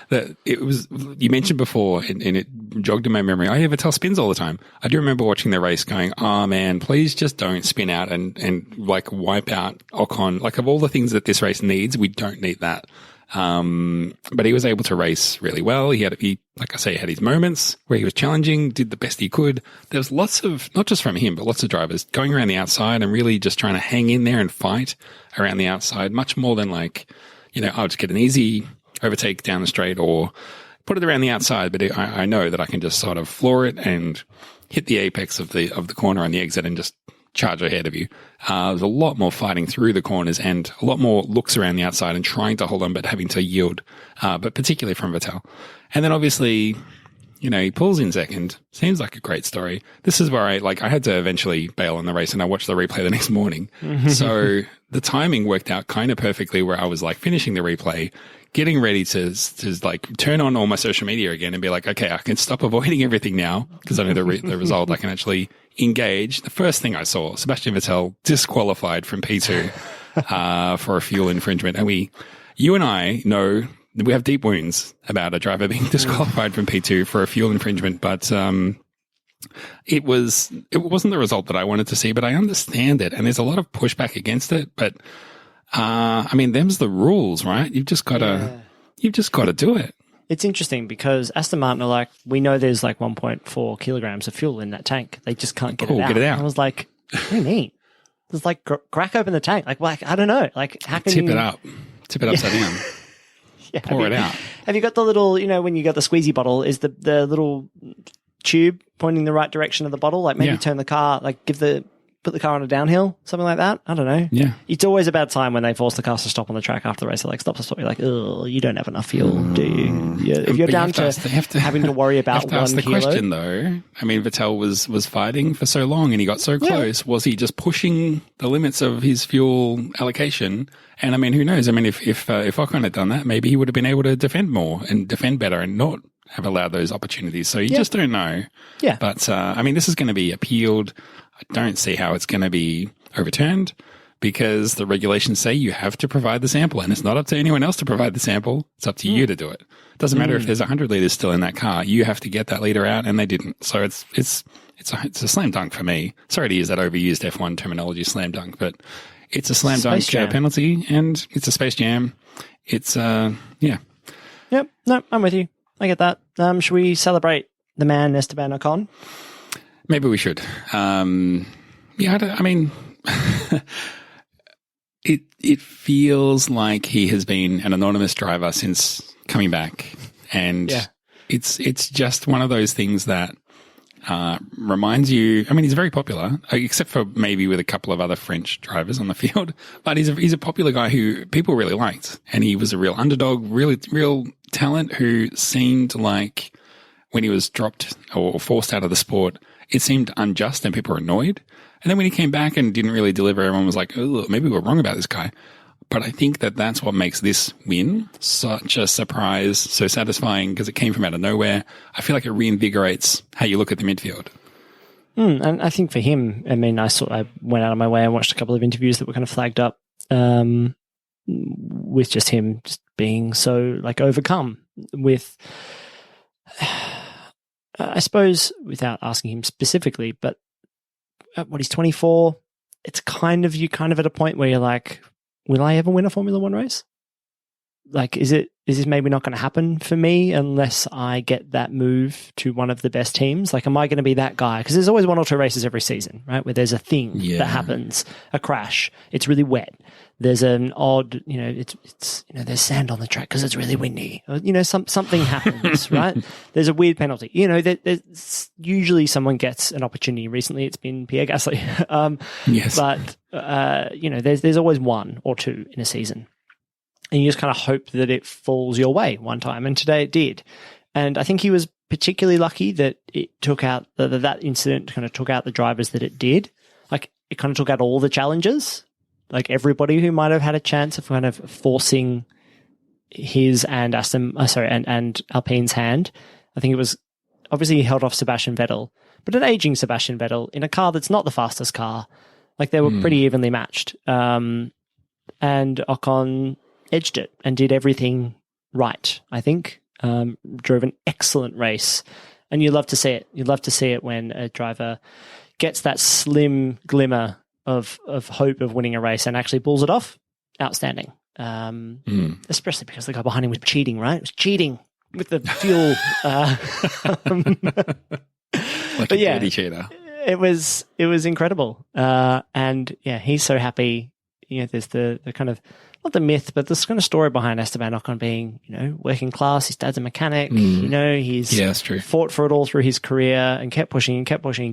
that it was, you mentioned before, and it jogged in my memory. Vettel spins all the time. I do remember watching the race going, oh man, please just don't spin out and like wipe out Ocon. Like of all the things that this race needs, we don't need that. But he was able to race really well. He like I say, had his moments where he was challenging, did the best he could. There was lots of, not just from him, but lots of drivers going around the outside and really just trying to hang in there and fight around the outside, much more than like, I'll just get an easy overtake down the straight or put it around the outside, but I know that I can just sort of floor it and hit the apex of the corner on the exit and just charge ahead of you. There's a lot more fighting through the corners and a lot more looks around the outside and trying to hold on but having to yield, but particularly from Vettel. And then obviously, he pulls in second. Seems like a great story. This is where I had to eventually bail on the race and I watched the replay the next morning. So the timing worked out kind of perfectly where I was like finishing the replay, getting ready to like turn on all my social media again and be like, okay, I can stop avoiding everything now because I know the result. I can actually engage. The first thing I saw, Sebastian Vettel disqualified from P2 for a fuel infringement. And you and I know we have deep wounds about a driver being disqualified from P2 for a fuel infringement, but it wasn't the result that I wanted to see, but I understand it. And there's a lot of pushback against it, but them's the rules, right? You've just got to do it. It's interesting because Aston Martin are like, we know there's like 1.4 kilograms of fuel in that tank. They just can't get it out. Get it out. I was like, what do you mean? It's like crack open the tank. Like, I don't know. Like, how can Tip it up. Tip it upside down. Yeah, Pour it out. Have you got the little, when you got the squeezy bottle, is the little tube pointing the right direction of the bottle? Like maybe turn the car, like put the car on a downhill, something like that. I don't know. Yeah. It's always a bad time when they force the cars to stop on the track after the race. They're like, stop. You're like, oh, you don't have enough fuel, do you? Yeah. If you're down to having to worry about 1 kilo. Ask the question though. I mean, Vettel was fighting for so long and he got so close. Was he just pushing the limits of his fuel allocation? And I mean, who knows? I mean, if Ocon had done that, maybe he would have been able to defend more and defend better and not have allowed those opportunities. So you just don't know. Yeah. But, this is going to be appealed. I don't see how it's going to be overturned because the regulations say you have to provide the sample and it's not up to anyone else to provide the sample. It's up to you to do it. It doesn't matter if there's 100 liters still in that car. You have to get that liter out and they didn't. So it's a slam dunk for me. Sorry to use that overused F1 terminology, slam dunk, but it's a slam dunk penalty and it's a Space Jam. It's, yeah. Yep. No, I'm with you. I get that. Should we celebrate the man Esteban Ocon? Maybe we should. I mean, it feels like he has been an anonymous driver since coming back, and it's just one of those things that reminds you. I mean, he's very popular, except for maybe with a couple of other French drivers on the field, but he's a popular guy who people really liked, and he was a real underdog, real talent who seemed like when he was dropped or forced out of the sport, it seemed unjust and people were annoyed. And then when he came back and didn't really deliver, everyone was like, oh, maybe we're wrong about this guy. But I think that that's what makes this win such a surprise, so satisfying, because it came from out of nowhere. I feel like it reinvigorates how you look at the midfield. And I think for him, I mean, I went out of my way and watched a couple of interviews that were kind of flagged up with just him just being so like overcome with, I suppose, without asking him specifically, but what, he's 24. It's kind of at a point where you're like, will I ever win a Formula One race? Like, is this maybe not going to happen for me unless I get that move to one of the best teams? Like, am I going to be that guy? Because there's always one or two races every season, right? Where there's a thing that happens, a crash. It's really wet. There's an odd, it's there's sand on the track because it's really windy. Something happens, right? There's a weird penalty. There's usually someone gets an opportunity. Recently, it's been Pierre Gasly. Yes. But, there's always one or two in a season. And you just kind of hope that it falls your way one time. And today it did. And I think he was particularly lucky that it took out, that incident kind of took out the drivers that it did. Like, it kind of took out all the challengers. Like, everybody who might have had a chance of kind of forcing his and and Alpine's hand. I think it was, obviously he held off Sebastian Vettel, but an aging Sebastian Vettel in a car that's not the fastest car. Like, they were pretty evenly matched. And Ocon edged it and did everything right, I think. Drove an excellent race. And you love to see it. You love to see it when a driver gets that slim glimmer of hope of winning a race and actually pulls it off. Outstanding. Especially because the guy behind him was cheating, right? It was cheating with the fuel. Like a dirty cheater. It was incredible. And yeah, he's so happy. There's the kind of, not the myth, but this kind of story behind Esteban Ocon being, working class. His dad's a mechanic. He's fought for it all through his career and kept pushing,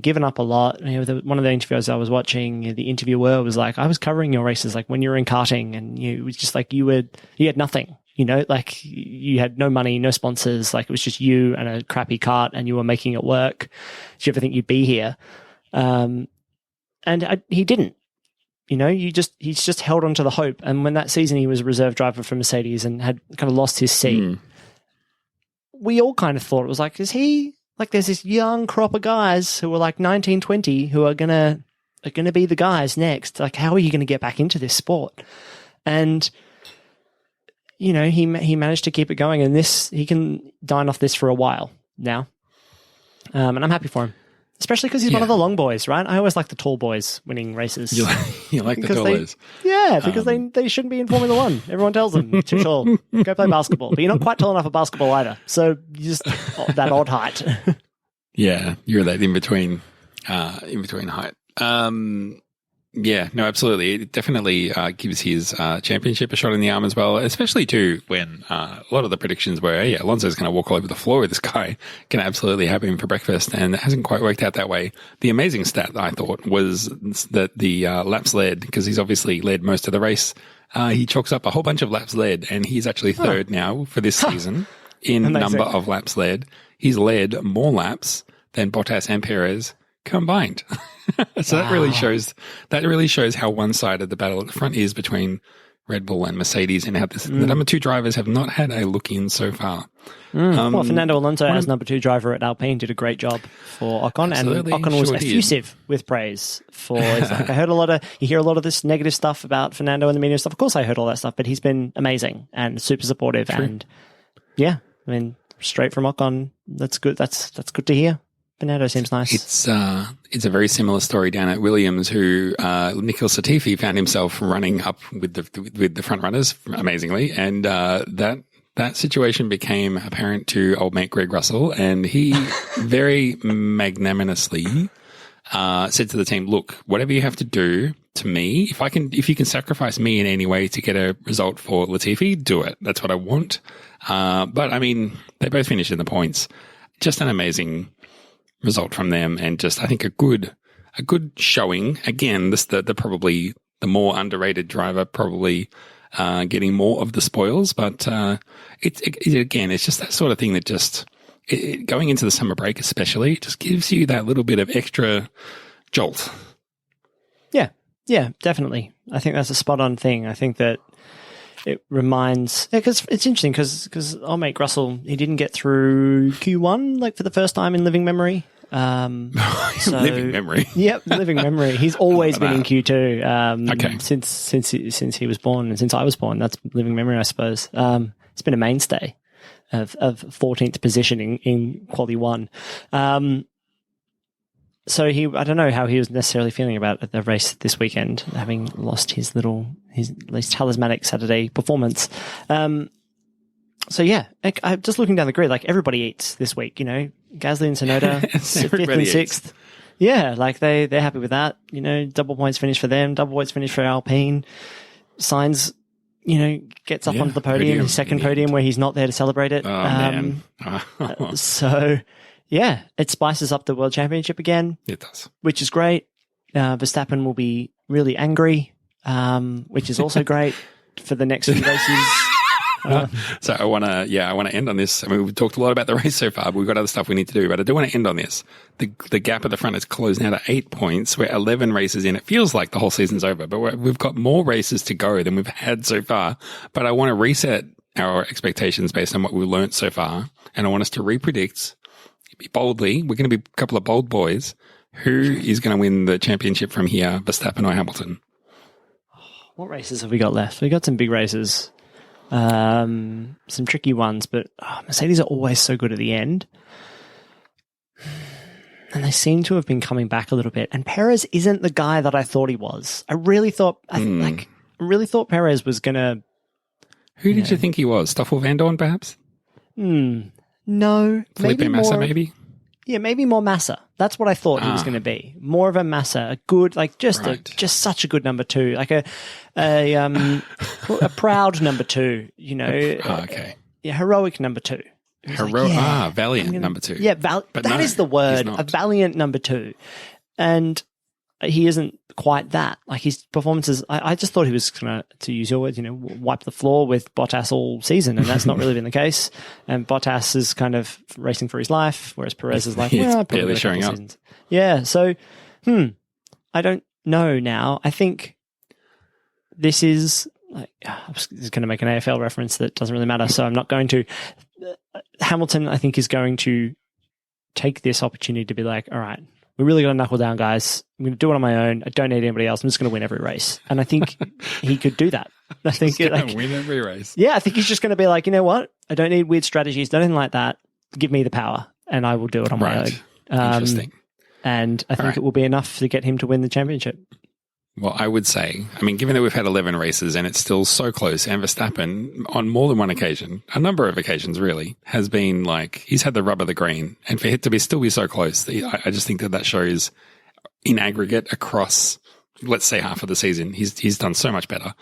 given up a lot. One of the interviews I was watching, the interviewer was like, I was covering your races like when you were in karting, and it was just like you had nothing. Like you had no money, no sponsors. Like, it was just you and a crappy kart, and you were making it work. Did you ever think you'd be here? He didn't. He's just held on to the hope. And when that season he was a reserve driver for Mercedes and had kind of lost his seat, we all kind of thought it was like, is he like, there's this young crop of guys who are like 19, 20 who are gonna be the guys next. Like, how are you going to get back into this sport? And he managed to keep it going, and he can dine off this for a while now. And I'm happy for him. Especially because he's one of the long boys, right? I always like the tall boys winning races. You like the tall boys? Yeah, because they shouldn't be in Formula One. Everyone tells them, you're too tall, go play basketball. But you're not quite tall enough for basketball either. So you just that odd height. Yeah, you're that in between height. Yeah, no, absolutely. It definitely gives his championship a shot in the arm as well, especially too when a lot of the predictions were, Alonso's going to walk all over the floor with this guy, can absolutely have him for breakfast, and it hasn't quite worked out that way. The amazing stat, I thought, was that the laps led, because he's obviously led most of the race, he chalks up a whole bunch of laps led, and he's actually third now for this season in number of laps led. He's led more laps than Bottas and Perez combined. So that really shows how one-sided the battle at the front is between Red Bull and Mercedes, and how the number two drivers have not had a look in so far. Well, Fernando Alonso as number two driver at Alpine did a great job for Ocon, absolutely. And Ocon was effusive with praise for his, like, you hear a lot of this negative stuff about Fernando and the media stuff. Of course I heard all that stuff, but he's been amazing and super supportive. True. And yeah, I mean, straight from Ocon, that's good. That's good to hear. Fernando seems nice. It's a very similar story down at Williams, who Nikhil Latifi found himself running up with the front runners amazingly, and that situation became apparent to old mate Greg Russell, and he very magnanimously said to the team, look, whatever you have to do to me, if you can sacrifice me in any way to get a result for Latifi, do it. That's what I want. But I mean, they both finished in the points. Just an amazing result from them, and just, I think, a good showing. Again, the probably the more underrated driver, probably getting more of the spoils, but it's just that sort of thing that just going into the summer break, especially, just gives you that little bit of extra jolt. Yeah, definitely. I think that's a spot on thing. I think that it reminds, because it's interesting because old mate Russell, he didn't get through Q1 like for the first time in living memory. Living memory. Yep, living memory. He's always been in Q2 okay. since he was born, and since I was born. That's living memory, I suppose. It's been a mainstay of 14th position in Quali 1. So I don't know how he was necessarily feeling about the race this weekend, having lost his at least talismanic Saturday performance. So yeah, I'm just looking down the grid, like everybody eats this week, you know, Gasly and Tsunoda, 5th and 6th. Yeah, like they're happy with that, you know, double points finish for them, double points finish for Alpine. Sainz, you know, gets up onto the podium, his second podium where he's not there to celebrate it. Man. So yeah, it spices up the World Championship again. It does. Which is great. Verstappen will be really angry, which is also great for the next few races. So I want to end on this. I mean, we've talked a lot about the race so far, but we've got other stuff we need to do, but I do want to end on this. The gap at the front is closed now to 8 points. We're 11 races in. It feels like the whole season's over, but we've got more races to go than we've had so far. But I want to reset our expectations based on what we've learned so far. And I want us to repredict boldly. We're going to be a couple of bold boys. Who is going to win the championship from here, Verstappen or Hamilton? What races have we got left? We've got some big races. Some tricky ones, but Mercedes are always so good at the end. And they seem to have been coming back a little bit. And Perez isn't the guy that I thought he was. I really thought Perez was going to... Who did you think he was? Stoffel Vandoorne, perhaps? No. Felipe Massa, maybe? Yeah, maybe more Massa. That's what I thought he was going to be. More of a Massa, a good, like just such a good number 2, like a proud number 2. You know, okay, heroic number 2. Valiant number 2. Yeah, that is the word. A valiant number 2, and he isn't quite that. Like his performances, I just thought he was going to use your words, you know, wipe the floor with Bottas all season, and that's not really been the case. And Bottas is kind of racing for his life, whereas Perez is like, barely showing up. Seasons. Yeah, so I don't know now. I think this is like, I was going to make an AFL reference that doesn't really matter, so I'm not going to. Hamilton, I think, is going to take this opportunity to be like, all right, we really got to knuckle down, guys. I'm going to do it on my own. I don't need anybody else. I'm just going to win every race. And I think he could do that. I think win every race. Yeah, I think he's just going to be like, you know what? I don't need weird strategies. Nothing like that. Give me the power, and I will do it on my own. Interesting. And I think it will be enough to get him to win the championship. Well, I would say, I mean, given that we've had 11 races and it's still so close, and Verstappen, on more than one occasion, a number of occasions really, has been like, he's had the rub of the green. And for it to still be so close, I just think that shows in aggregate across, let's say, half of the season, he's done so much better.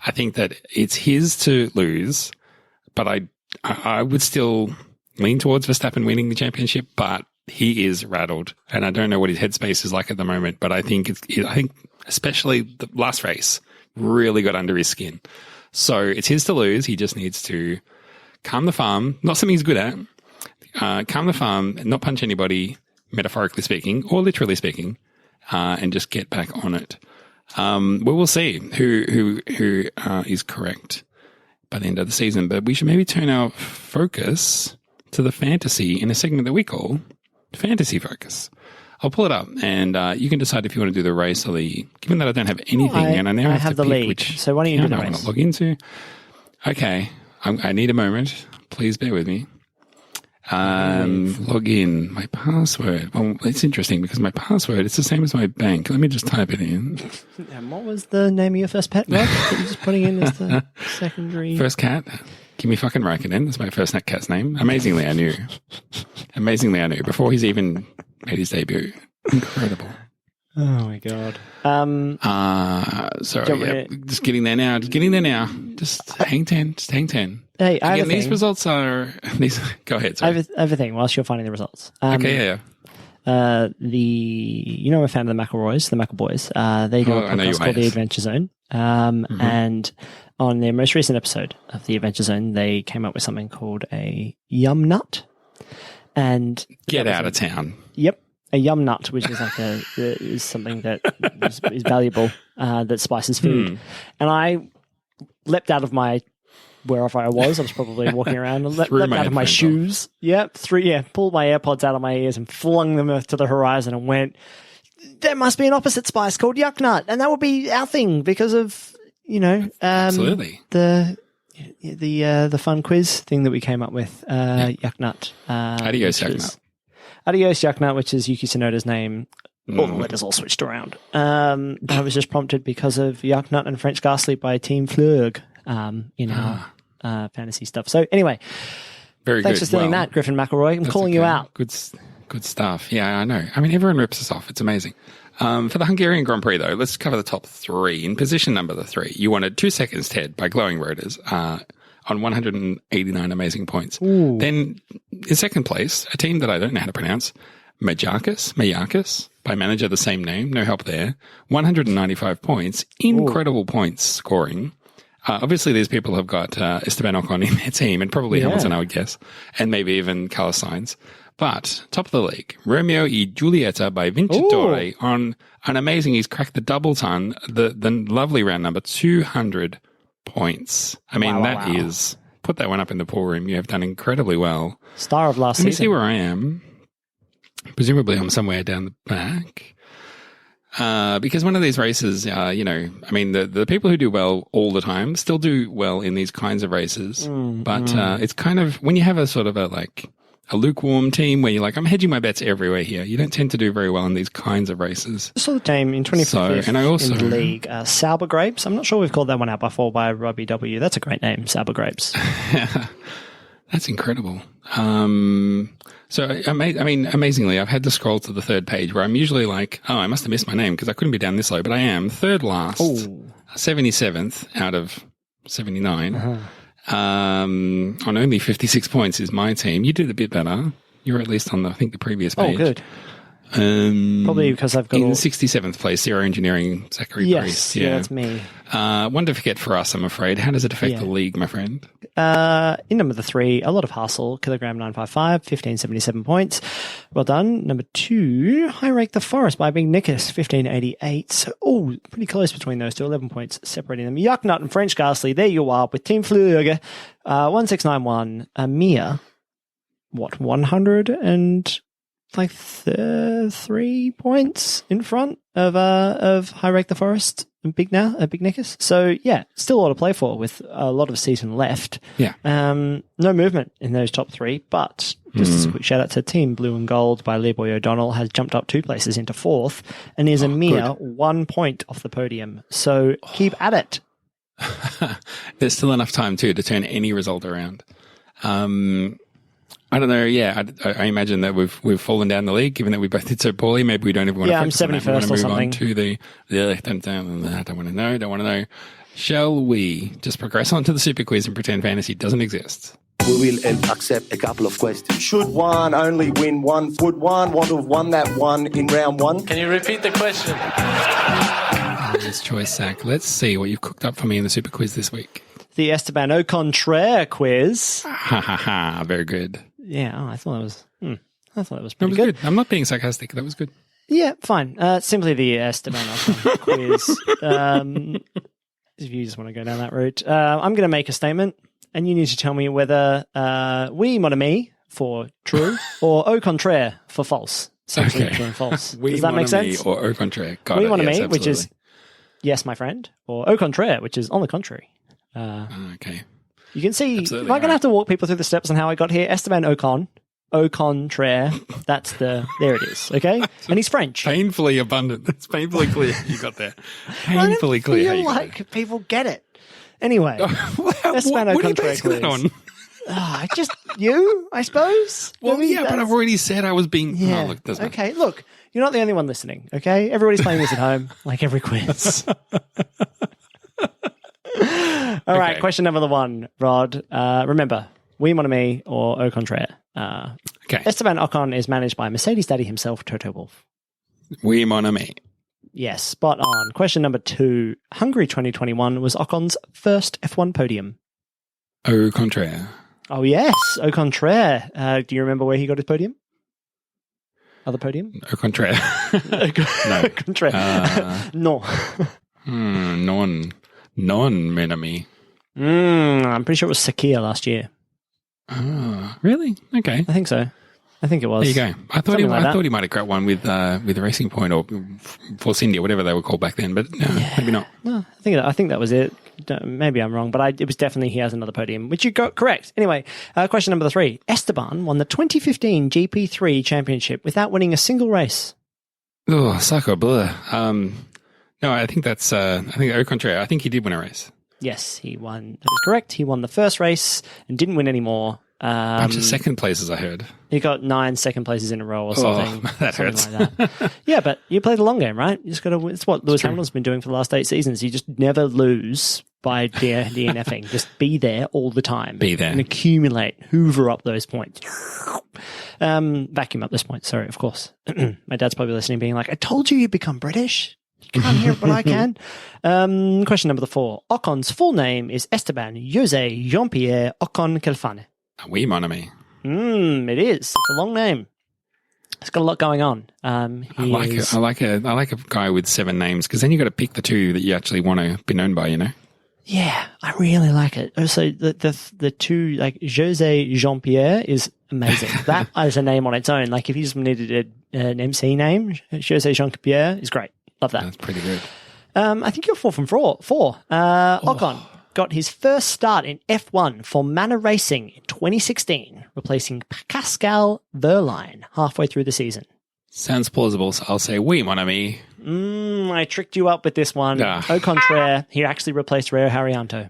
I think that it's his to lose, but I would still lean towards Verstappen winning the championship, but he is rattled. And I don't know what his headspace is like at the moment, but I think especially the last race really got under his skin. So it's his to lose. He just needs to calm the farm. Not something he's good at. Calm the farm, not punch anybody, metaphorically speaking, or literally speaking, and just get back on it. We will see who is correct by the end of the season. But we should maybe turn our focus to the fantasy in a segment that we call Fantasy Focus. I'll pull it up, and you can decide if you want to do the race or given that I don't have anything, and I now have to the pick lead. So why don't you do the race? I want to log into. Okay, I need a moment. Please bear with me. Log in. My password. Well, it's interesting because my password, it's the same as my bank. Let me just type it in. And what was the name of your first pet, Rob, that you're just putting in as the secondary? First cat? Give me fucking Raikkonen. That's my first cat's name. Amazingly, I knew. Before he's even made his debut. Incredible. Oh my god. Sorry, just getting there now. Just hang 10. Hey, I have Again, a these thing. results are these. Go ahead. I Sorry. have a thing whilst you're finding the results. Okay, yeah. I'm a fan of the McElroys, the McElboys. They do a I know you podcast called are, The yes. Adventure Zone. And on their most recent episode of The Adventure Zone, they came up with something called a yum nut. And Get out of town. Yep. A yum nut, which is like is something that is valuable, that spices food. And I leapt out of my wherever I was probably walking around and leapt out of my shoes. Yep. Pulled my AirPods out of my ears and flung them to the horizon and went, there must be an opposite spice called yuck nut. And that would be our thing because of, Absolutely. the fun quiz thing that we came up with, yuck nut. Adios, yuck nut. Adios, yuck nut, which is Yuki Tsunoda's name. All the letters all switched around. I was just prompted because of yuck nut and French Ghastly by Team Flurg in our fantasy stuff. So anyway, Very thanks good. for stealing that, Griffin McElroy. I'm calling you out. Good stuff. Yeah, I know. I mean, everyone rips us off. It's amazing. For the Hungarian Grand Prix, though, let's cover the top three. In position number 3, you wanted 2 seconds, Ted, by Glowing Rotors on 189 amazing points. Ooh. Then in second place, a team that I don't know how to pronounce, Majakis, by manager the same name, no help there, 195 points, incredible points scoring. Obviously, these people have got Esteban Ocon in their team, and probably Hamilton, I would guess, and maybe even Carlos Sainz. But top of the league, Romeo y Giulietta by Vincitore on an amazing. He's cracked the double ton, the lovely round number, 200 points. I mean, that is, put that one up in the pool room. You have done incredibly well. Star of last Let me season. see where I am. Presumably, I'm somewhere down the back. Because one of these races, I mean, the people who do well all the time still do well in these kinds of races. But it's kind of, when you have a sort of a lukewarm team where you're like, I'm hedging my bets everywhere here, you don't tend to do very well in these kinds of races. I saw the name in 25th and I also, in the league, Sauber Grapes. I'm not sure we've called that one out before by Robbie W. That's a great name, Sauber Grapes. That's incredible. Amazingly, I've had to scroll to the third page where I'm usually like, I must have missed my name because I couldn't be down this low, but I am third last, 77th out of 79. On only 56 points is my team. You did a bit better. You're at least on the previous page. Oh, good. Probably because I've got in 67th place, Zero Engineering, Zachary Priest. Yeah, that's me. One to forget for us, I'm afraid. How does it affect the league, my friend? In number 3, a lot of hustle, kilogram 955, 1577 points. Well done. Number 2, High Rake the Forest by Big Nickus, 1588. So, pretty close between those two, 11 points separating them. Yuck Nut and French Ghastly, there you are with Team Flurger, 1691, a mere, 103 points in front of High Rake the Forest and Big Nickus. So yeah, still a lot to play for with a lot of season left. Yeah. No movement in those top 3, but just as a quick shout out to Team Blue and Gold by Leroy O'Donnell has jumped up 2 places into 4th and is a mere 1 point off the podium. So keep at it. There's still enough time too to turn any result around. I don't know. Yeah, I imagine that we've fallen down the league, given that we both did so poorly. Maybe we don't even want to. Yeah, I'm 71st or move something. on to the I don't want to know. Don't want to know. Shall we just progress on to the super quiz and pretend fantasy doesn't exist? We will accept a couple of questions. Should one only win one? Would one want to have won that one in round 1? Can you repeat the question? Nice choice, Zach. Let's see what you've cooked up for me in the super quiz this week. The Esteban Ocon quiz. Ha ha ha! Very good. Yeah, I thought that was. I thought it was That pretty was good. I'm not being sarcastic. That was good. Yeah, fine. Simply the Esteban Ocon quiz. If you just want to go down that route, I'm going to make a statement, and you need to tell me whether oui, mon ami, for true, or au contraire for false. Essentially true and false. Does that make sense? Or au contraire. Got Oui, it. mon ami, Yes, which is absolutely. yes, my friend, or au contraire, which is on the contrary. Okay. You can see, Absolutely, am I going to have to walk people through the steps on how I got here? Esteban Ocon, au contraire, there it is, okay? And he's French. Painfully abundant. It's painfully clear you got there. Painfully clear. how I you feel got like people get it. Anyway, there. Esteban What are you Ocon basing that quiz. on? Just you, I suppose. Well, Maybe yeah, but that's- I've already said I was being. Yeah. Oh, look, doesn't matter. Okay, look, You're not the only one listening, okay? Everybody's playing this at home, like every quiz. All right, Okay. question number 1, Rod. Remember, oui mon ami or au contraire. Okay. Esteban Ocon is managed by Mercedes daddy himself, Toto Wolff. Oui, mon ami. Yes, spot on. Question number 2. Hungary 2021 was Ocon's first F1 podium. Au contraire. Oh, yes, au contraire. Do you remember where he got his podium? Other podium? Au contraire. No. Au contraire. No. Non, mon ami. I'm pretty sure it was Sakia last year. Oh, really? Okay. I think so. I think it was. There you go. I thought Something like that. he might have got one with Racing Point or Force India, whatever they were called back then. But no, maybe not. No, I think that was it. Maybe I'm wrong, but it was definitely he has another podium, which you got correct. Anyway, question number 3. Esteban won the 2015 GP3 championship without winning a single race. Oh, sacre bleu. No, I think that's. I think au contraire. I think he did win a race. Yes, he won. That is correct. He won the first race and didn't win any more. Bunch of second places, I heard. He got 9 second places in a row or something. That something hurts. like that. Yeah, but you play the long game, right? You just got to. It's what Lewis Hamilton's been doing for the last 8 seasons. You just never lose by DNFing. Just be there all the time. Be there. And accumulate, hoover up those points. Vacuum up those points. Sorry, of course. My dad's probably listening, being like, "I told you you'd become British. You can't hear it, but I can." Question number 4. Ocon's full name is Esteban José Jean-Pierre Ocon Kelfane. Oui, mon ami. It is. It's a long name. It's got a lot going on. I like a guy with 7 names because then you got to pick the 2 that you actually want to be known by. You know. Yeah, I really like it. Also, the 2, like José Jean-Pierre is amazing. That as a name on its own. Like if you just needed an MC name, José Jean-Pierre is great. Love that. That's pretty good. I think you're 4 from 4. Ocon got his first start in F1 for Manor Racing in 2016, replacing Pascal Wehrlein halfway through the season. Sounds plausible, so I'll say oui, mon ami. I tricked you up with this one. Au contraire, he actually replaced Reo Haryanto,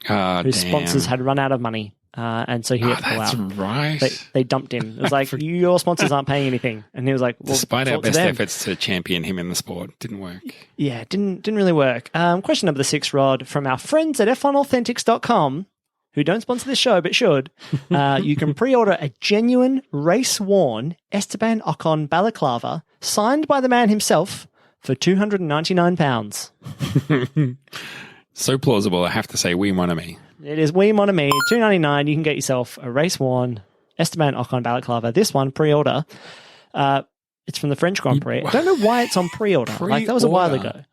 whose sponsors had run out of money. And so he had to pull that's out. right. They dumped him. It was like, your sponsors aren't paying anything. And he was like, well, Despite our talk to best them. efforts to champion him in the sport, didn't work. Yeah, didn't really work. Question number 6, Rod, from our friends at F1Authentics.com, who don't sponsor this show but should. You can pre-order a genuine race-worn Esteban Ocon balaclava signed by the man himself for £299. So plausible, I have to say oui, mon ami. It is oui mon ami, $299. You can get yourself a race-worn Esteban Ocon balaclava. This one, pre-order. It's from the French Grand Prix. I don't know why it's on pre-order. Like, that was a while ago.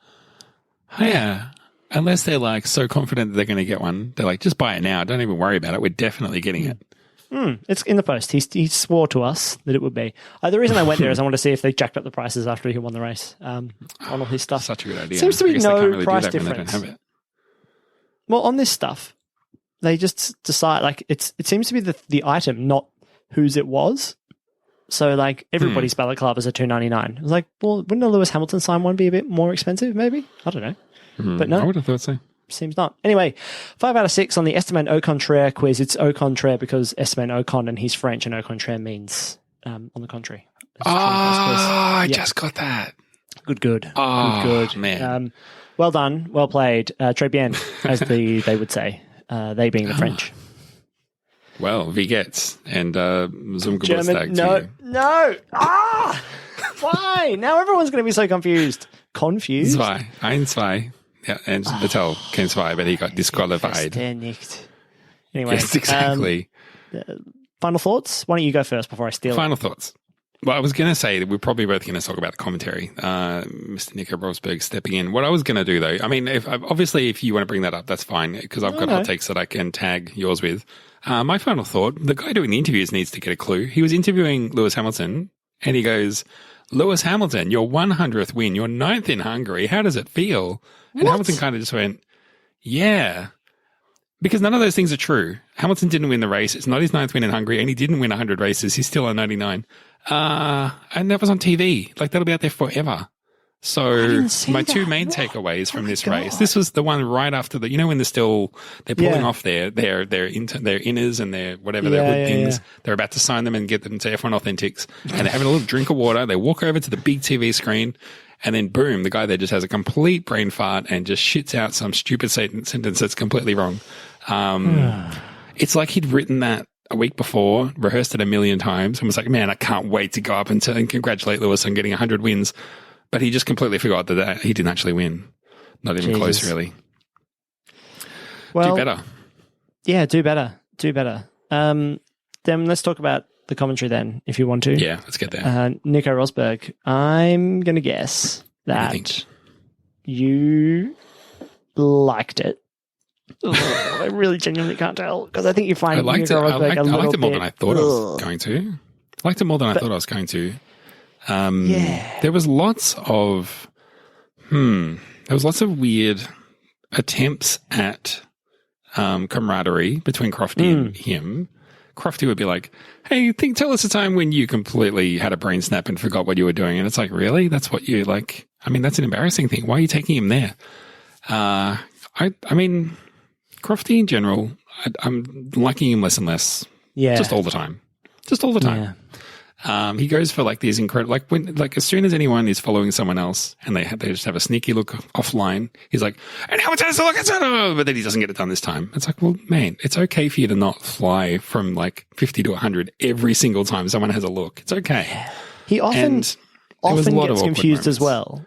Yeah. Unless they're like so confident that they're going to get one. They're like, just buy it now. Don't even worry about it. We're definitely getting it. It's in the post. He swore to us that it would be. The reason I went there is I want to see if they jacked up the prices after he won the race on all his stuff. Such a good idea. Seems to be I guess they no can't really do price that when they difference. don't have it. Well, on this stuff, they just decide, like, it seems to be the item, not whose it was. So, like, everybody's balaclavas are $299. I was like, well, wouldn't a Lewis Hamilton sign one be a bit more expensive, maybe? I don't know. But no, I would have thought so. seems not. Anyway, 5 out of 6 on the Esteban Au Contraire quiz. It's Au Contraire because Esteban Ocon and he's French, and Au Contraire means on the contrary. I just got that. Good. Oh, Good. man. Well done. Well played. Très bien, as they would say. They being the French. Well, wie geht's? And zum German. Geburtstag to you. No. Why? Now everyone's going to be so confused. Confused? Zwei. Ein, zwei. Yeah, and Vettel came zwei, but he got disqualified. Verstehe nicht. Anyway. Yes, exactly. Final thoughts? Why don't you go first before I steal it? Final thoughts. Well, I was going to say that we're probably both going to talk about the commentary. Mr. Nico Rosberg stepping in. What I was going to do, though, I mean, if you want to bring that up, that's fine, because I've got hot takes that I can tag yours with. My final thought, the guy doing the interviews needs to get a clue. He was interviewing Lewis Hamilton, and he goes, Lewis Hamilton, your 100th win, your 9th in Hungary. How does it feel? And Hamilton kind of just went, yeah. Because none of those things are true. Hamilton didn't win the race. It's not his 9th win in Hungary, and he didn't win 100 races. He's still on 99. And that was on TV. Like, that'll be out there forever. So didn't see my two that. main What? takeaways from this God. race, this was the one right after the, when they're pulling Yeah. off their inners and their whatever Yeah, their hood yeah, things. yeah. They're about to sign them and get them to F1 Authentics, and they're having a little drink of water. They walk over to the big TV screen, and then boom, the guy there just has a complete brain fart and just shits out some stupid sentence that's completely wrong. It's like he'd written that a week before, rehearsed it a million times, and was like, man, I can't wait to go up and congratulate Lewis on getting 100 wins. But he just completely forgot that he didn't actually win. Not even close, really. Well, Do better. Yeah, do better. Do better. Then let's talk about the commentary then, if you want to. Yeah, let's get there. Nico Rosberg, I'm going to guess What do you that think? you liked it. I really genuinely can't tell because I think you find I liked it. Nico I Rosberg liked it more bit, than I thought I was going to. I liked it more than I thought I was going to. Yeah. There was lots of weird attempts at camaraderie between Crofty and him. Crofty would be like, hey, tell us a time when you completely had a brain snap and forgot what you were doing. And it's like, really? That's what you like? I mean, that's an embarrassing thing. Why are you taking him there? I mean, Crofty in general, I'm liking him less and less. Yeah. Just all the time. Just all the time. Yeah. He goes for like these incredible, as soon as anyone is following someone else and they just have a sneaky look offline, he's like, and how much has to look at it? But then he doesn't get it done this time. It's like, well, man, it's okay for you to not fly from like 50 to 100 every single time someone has a look. It's okay. He often And there was a lot of gets awkward confused as moments. well.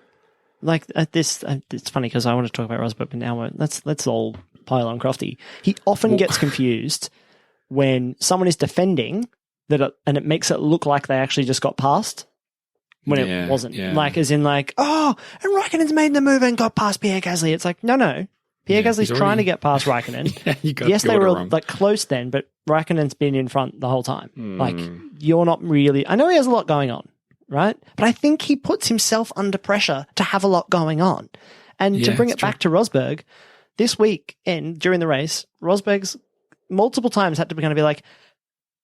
Like at this, it's funny because I want to talk about Rosberg, but now let's all pile on Crofty. He often gets confused when someone is defending and it makes it look like they actually just got past when it wasn't. Yeah. Like, as in like, oh, and Raikkonen's made the move and got past Pierre Gasly. It's like, no. Pierre Gasly's he's trying already- to get past Raikkonen. You got Yes, the they order were wrong. like close then, but Raikkonen's been in front the whole time. Like, you're not really. I know he has a lot going on, right? But I think he puts himself under pressure to have a lot going on. And to Yeah, bring it's it back to Rosberg, this week and during the race, Rosberg's multiple times had to kind of be like,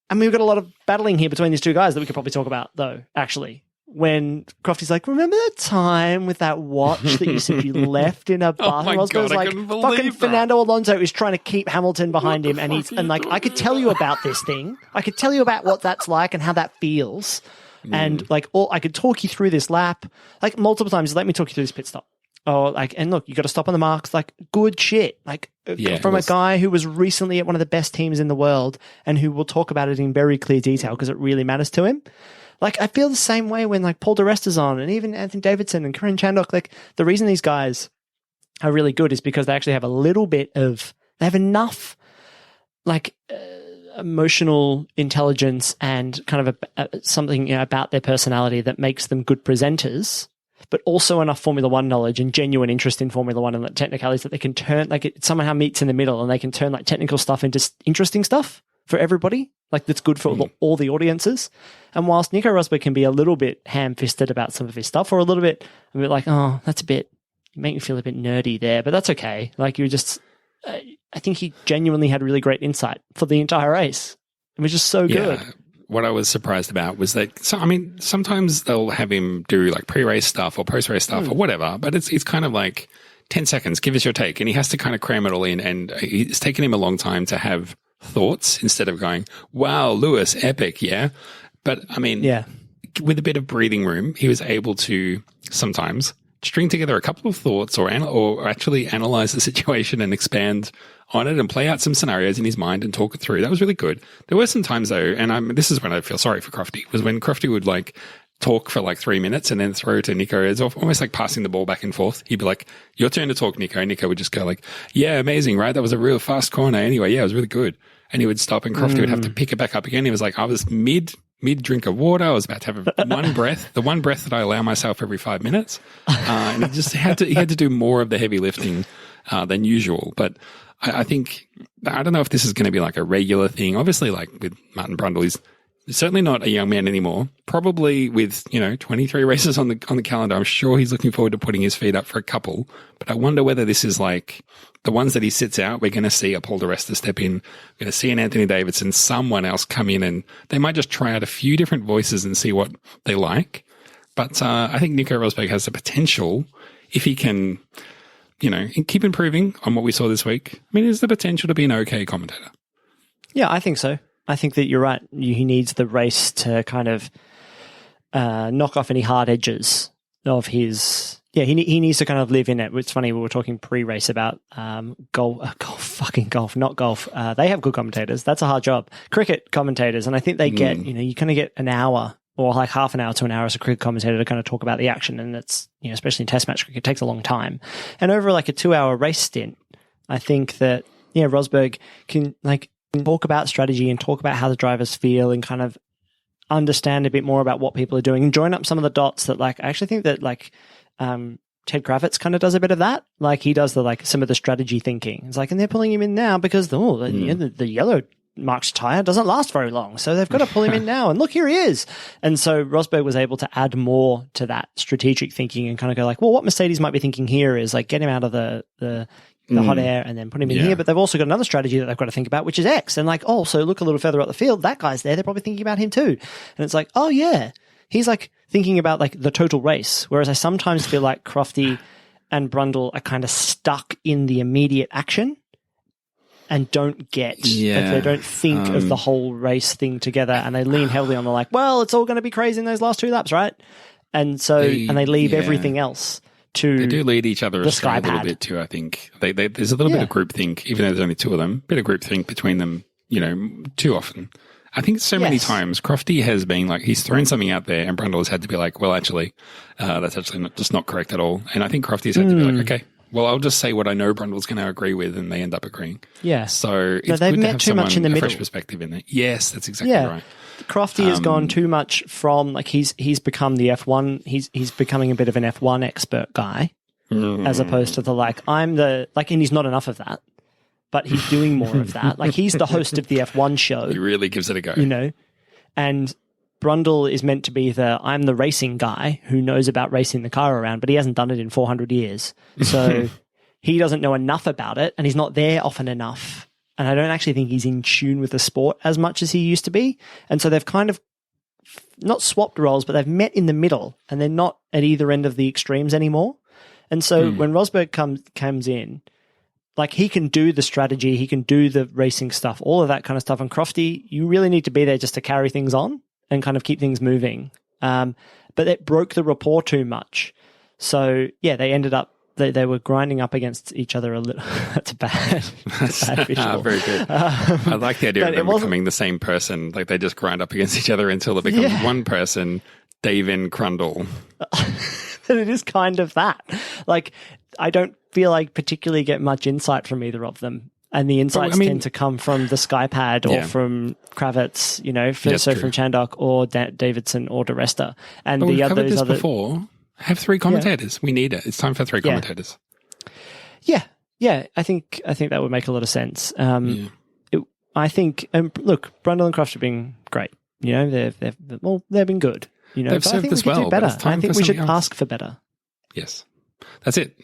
I mean, we've got a lot of battling here between these two guys that we could probably talk about, though, actually. When Crofty's like, remember that time with that watch that you said you left in a bus? my And Rosberg's God, I like, couldn't believe fucking that. Fernando Alonso is trying to keep Hamilton behind him. And I could tell you about this thing. I could tell you about what that's like and how that feels. And like, I could talk you through this lap, like multiple times. Let me talk you through this pit stop. Oh, like, and look, you got to stop on the marks. Like, good shit. Like, Yeah, from it a was- guy who was recently at one of the best teams in the world and who will talk about it in very clear detail because it really matters to him. Like, I feel the same way when like Paul di Resta's on and even Anthony Davidson and Corinne Chandok. Like, the reason these guys are really good is because they actually have they have enough like emotional intelligence and kind of something about their personality that makes them good presenters, but also enough Formula One knowledge and genuine interest in Formula One and the technicalities that they can turn, like it somehow meets in the middle and they can turn like technical stuff into interesting stuff for everybody. Like that's good for all the audiences. And whilst Nico Rosberg can be a little bit ham-fisted about some of his stuff or a bit like, oh, you make me feel a bit nerdy there, but that's okay. Like you're just, I think he genuinely had really great insight for the entire race. It was just so good. What I was surprised about was that, sometimes they'll have him do like pre-race stuff or post-race stuff or whatever, but it's kind of like 10 seconds, give us your take. And he has to kind of cram it all in. And it's taken him a long time to have thoughts instead of going, wow, Lewis, epic, yeah. But I mean, with a bit of breathing room, he was able to sometimes string together a couple of thoughts or actually analyze the situation and expand on it and play out some scenarios in his mind and talk it through. That was really good. There were some times though, and this is when I feel sorry for Crofty, was when Crofty would like talk for like 3 minutes and then throw to Nico. It's almost like passing the ball back and forth. He'd be like, your turn to talk, Nico. And Nico would just go like, yeah, amazing, right? That was a real fast corner. Anyway, yeah, it was really good. And he would stop and Crofty would have to pick it back up again. He was like, I was mid drink of water. I was about to have the one breath that I allow myself every 5 minutes. And he just had to do more of the heavy lifting than usual. But I think, I don't know if this is going to be like a regular thing. Obviously, like with Martin Brundle, he's certainly not a young man anymore. Probably with, 23 races on the calendar, I'm sure he's looking forward to putting his feet up for a couple. But I wonder whether this is like the ones that he sits out, we're going to see a Paul di Resta step in. We're going to see an Anthony Davidson, someone else come in, and they might just try out a few different voices and see what they like, But I think Nico Rosberg has the potential, if he can, keep improving on what we saw this week. I mean, there's the potential to be an okay commentator. Yeah, I think so. I think that you're right. He needs the race to kind of knock off any hard edges of his. Yeah, he needs to kind of live in it. It's funny, we were talking pre-race about golf, not golf. They have good commentators. That's a hard job. Cricket commentators, and I think they get, you kind of get an hour or like half an hour to an hour as a cricket commentator to kind of talk about the action, and it's, especially in Test match cricket, it takes a long time. And over like a 2-hour race stint, I think that Rosberg can talk about strategy and talk about how the drivers feel and kind of understand a bit more about what people are doing and join up some of the dots that I actually think that Ted Kravitz kind of does a bit of that. He does some of the strategy thinking. It's and they're pulling him in now because the yellow marked tire doesn't last very long. So they've got to pull him in now. And look, here he is. And so Rosberg was able to add more to that strategic thinking and kind of go well, what Mercedes might be thinking here is get him out of the hot air and then put him in here. But they've also got another strategy that they've got to think about, which is X. And so look a little further up the field. That guy's there. They're probably thinking about him too. And it's oh yeah, he's thinking about the total race. Whereas I sometimes feel like Crofty and Brundle are kind of stuck in the immediate action and don't get, they don't think of the whole race thing together, and they lean heavily on the well, it's all going to be crazy in those last 2 laps, right? And so, and they leave everything else to They do lead each other the astray a little Skypad. bit too, I think. There's a little bit of groupthink, even though there's only 2 of them, bit of groupthink between them, too often. I think so many times Crofty has been he's thrown something out there and Brundle has had to be well, actually, that's actually not correct at all. And I think Crofty's had to be okay, well, I'll just say what I know Brundle's going to agree with, and they end up agreeing. Yeah. So it's they've good to met have too much in the a middle. fresh perspective in there. Yes, that's exactly right. Crofty has gone too much from he's become the F1. He's becoming a bit of an F1 expert guy, as opposed to the I'm the and he's not enough of that, but he's doing more of that. He's the host of the F1 show. He really gives it a go. And Brundle is meant to be I'm the racing guy who knows about racing the car around, but he hasn't done it in 400 years. So he doesn't know enough about it, and he's not there often enough. And I don't actually think he's in tune with the sport as much as he used to be. And so they've kind of not swapped roles, but they've met in the middle, and they're not at either end of the extremes anymore. And so when Rosberg comes in, he can do the strategy, he can do the racing stuff, all of that kind of stuff. And Crofty, you really need to be there just to carry things on and kind of keep things moving. But it broke the rapport too much. So, they ended up, they were grinding up against each other a little. That's a bad visual. Very good. I like the idea of them becoming the same person. They just grind up against each other until it becomes one person, Dave and Crundle. And it is kind of that. I don't feel particularly get much insight from either of them. And the insights tend to come from the Skypad or from Kravitz, from Chandok or Davidson or DeResta. And but the we've covered others this before. Have 3 commentators. We need it. It's time for 3 commentators. Yeah. I think that would make a lot of sense. I think, look, Brundle and Croft have been great. They've been good. They've served us well. Better. I think we should ask for better. Yes. That's it.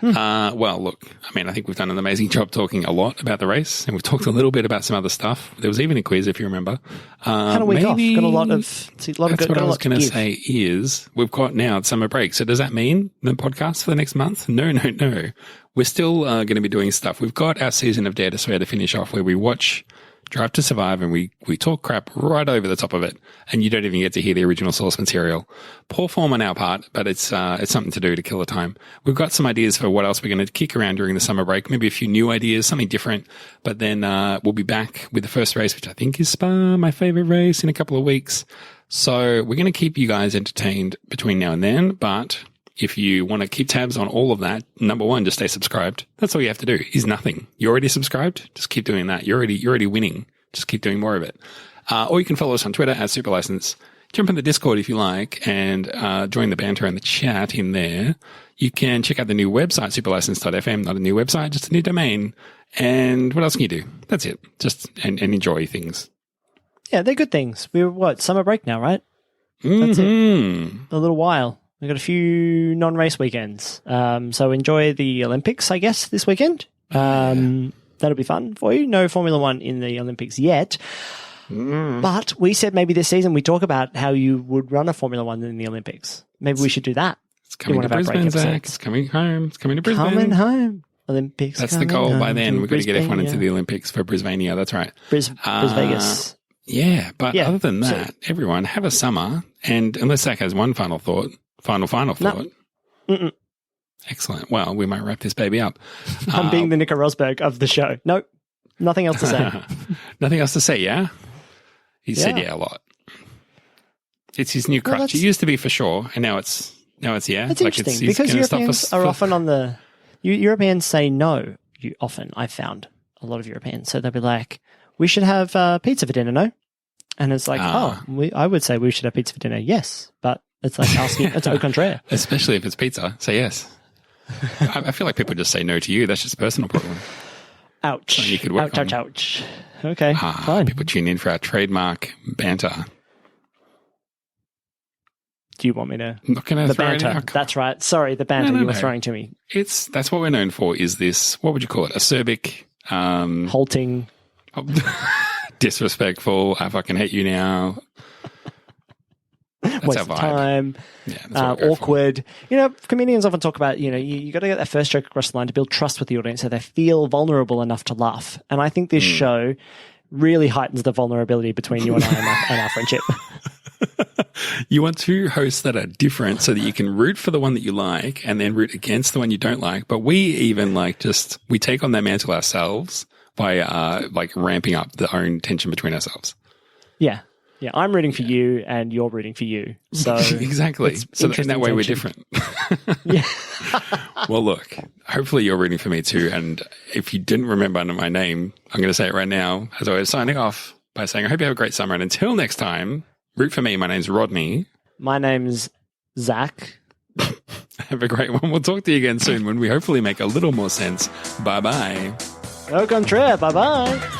Well, look, I think we've done an amazing job talking a lot about the race, and we've talked a little bit about some other stuff. There was even a quiz, if you remember. Had a week off. Got a lot of that's what I was going to say is we've got now summer break. So does that mean the podcast for the next month? No. We're still going to be doing stuff. We've got our season of Dare to Swear to finish off, where we watch Drive to Survive, and we talk crap right over the top of it, and you don't even get to hear the original source material. Poor form on our part, but it's something to do to kill the time. We've got some ideas for what else we're going to kick around during the summer break, maybe a few new ideas, something different, but then we'll be back with the first race, which I think is Spa, my favorite race, in a couple of weeks. So we're going to keep you guys entertained between now and then, but if you want to keep tabs on all of that, number 1, just stay subscribed. That's all you have to do. Is nothing. You're already subscribed. Just keep doing that. You're already winning. Just keep doing more of it. Or you can follow us on Twitter at Superlicense. Jump in the Discord if you like, and join the banter and the chat in there. You can check out the new website, superlicense.fm. Not a new website, just a new domain. And what else can you do? That's it. Just and enjoy things. Yeah, they're good things. We're summer break now, right? That's it. A little while. We've got a few non-race weekends. So enjoy the Olympics, I guess, this weekend. That'll be fun for you. No Formula One in the Olympics yet. But we said maybe this season we talk about how you would run a Formula One in the Olympics. Maybe we should do that. It's coming to Brisbane, Zach. It's coming home. It's coming to Brisbane. Coming home. Olympics. That's the goal by then. We've got to get F1 into the Olympics for Brisbania. That's right. Vegas. Yeah, but other than that, everyone have a summer. And unless Zach has one final thought, final thought. No. Excellent. Well, we might wrap this baby up. I'm being the Nico Rosberg of the show. Nope. Nothing else to say. Nothing else to say, yeah? He said yeah a lot. It's his new crutch. It used to be for sure, and now it's yeah. It's interesting because Europeans are often on the... Europeans say no often, I've found. A lot of Europeans. So they'll be like, we should have pizza for dinner, no? And it's like, I would say we should have pizza for dinner, yes. But it's like asking, it's au contraire. Especially if it's pizza, say yes. I feel like people just say no to you. That's just a personal problem. Ouch. So you could work ouch. Okay, fine. People tune in for our trademark banter. Do you want me to? I'm not going to throw banter. it out. That's right. Sorry, the banter you were throwing to me. That's what we're known for. Is this, what would you call it? Acerbic? Halting. Disrespectful. I fucking hate you now. That's Waste our vibe. of time. Yeah, awkward. You know, comedians often talk about, you got to get that first joke across the line to build trust with the audience so they feel vulnerable enough to laugh. And I think this show really heightens the vulnerability between you and I and our friendship. You want two hosts that are different so that you can root for the one that you like and then root against the one you don't like. But we even we take on that mantle ourselves by ramping up the own tension between ourselves. Yeah. Yeah, I'm rooting for you and you're rooting for you. So exactly. So in that way, we're different. Yeah. Well, look, hopefully you're rooting for me too. And if you didn't remember my name, I'm going to say it right now. As always, signing off by saying, I hope you have a great summer. And until next time, root for me. My name's Rodney. My name's Zach. Have a great one. We'll talk to you again soon when we hopefully make a little more sense. Bye-bye. Au contraire. Bye-bye.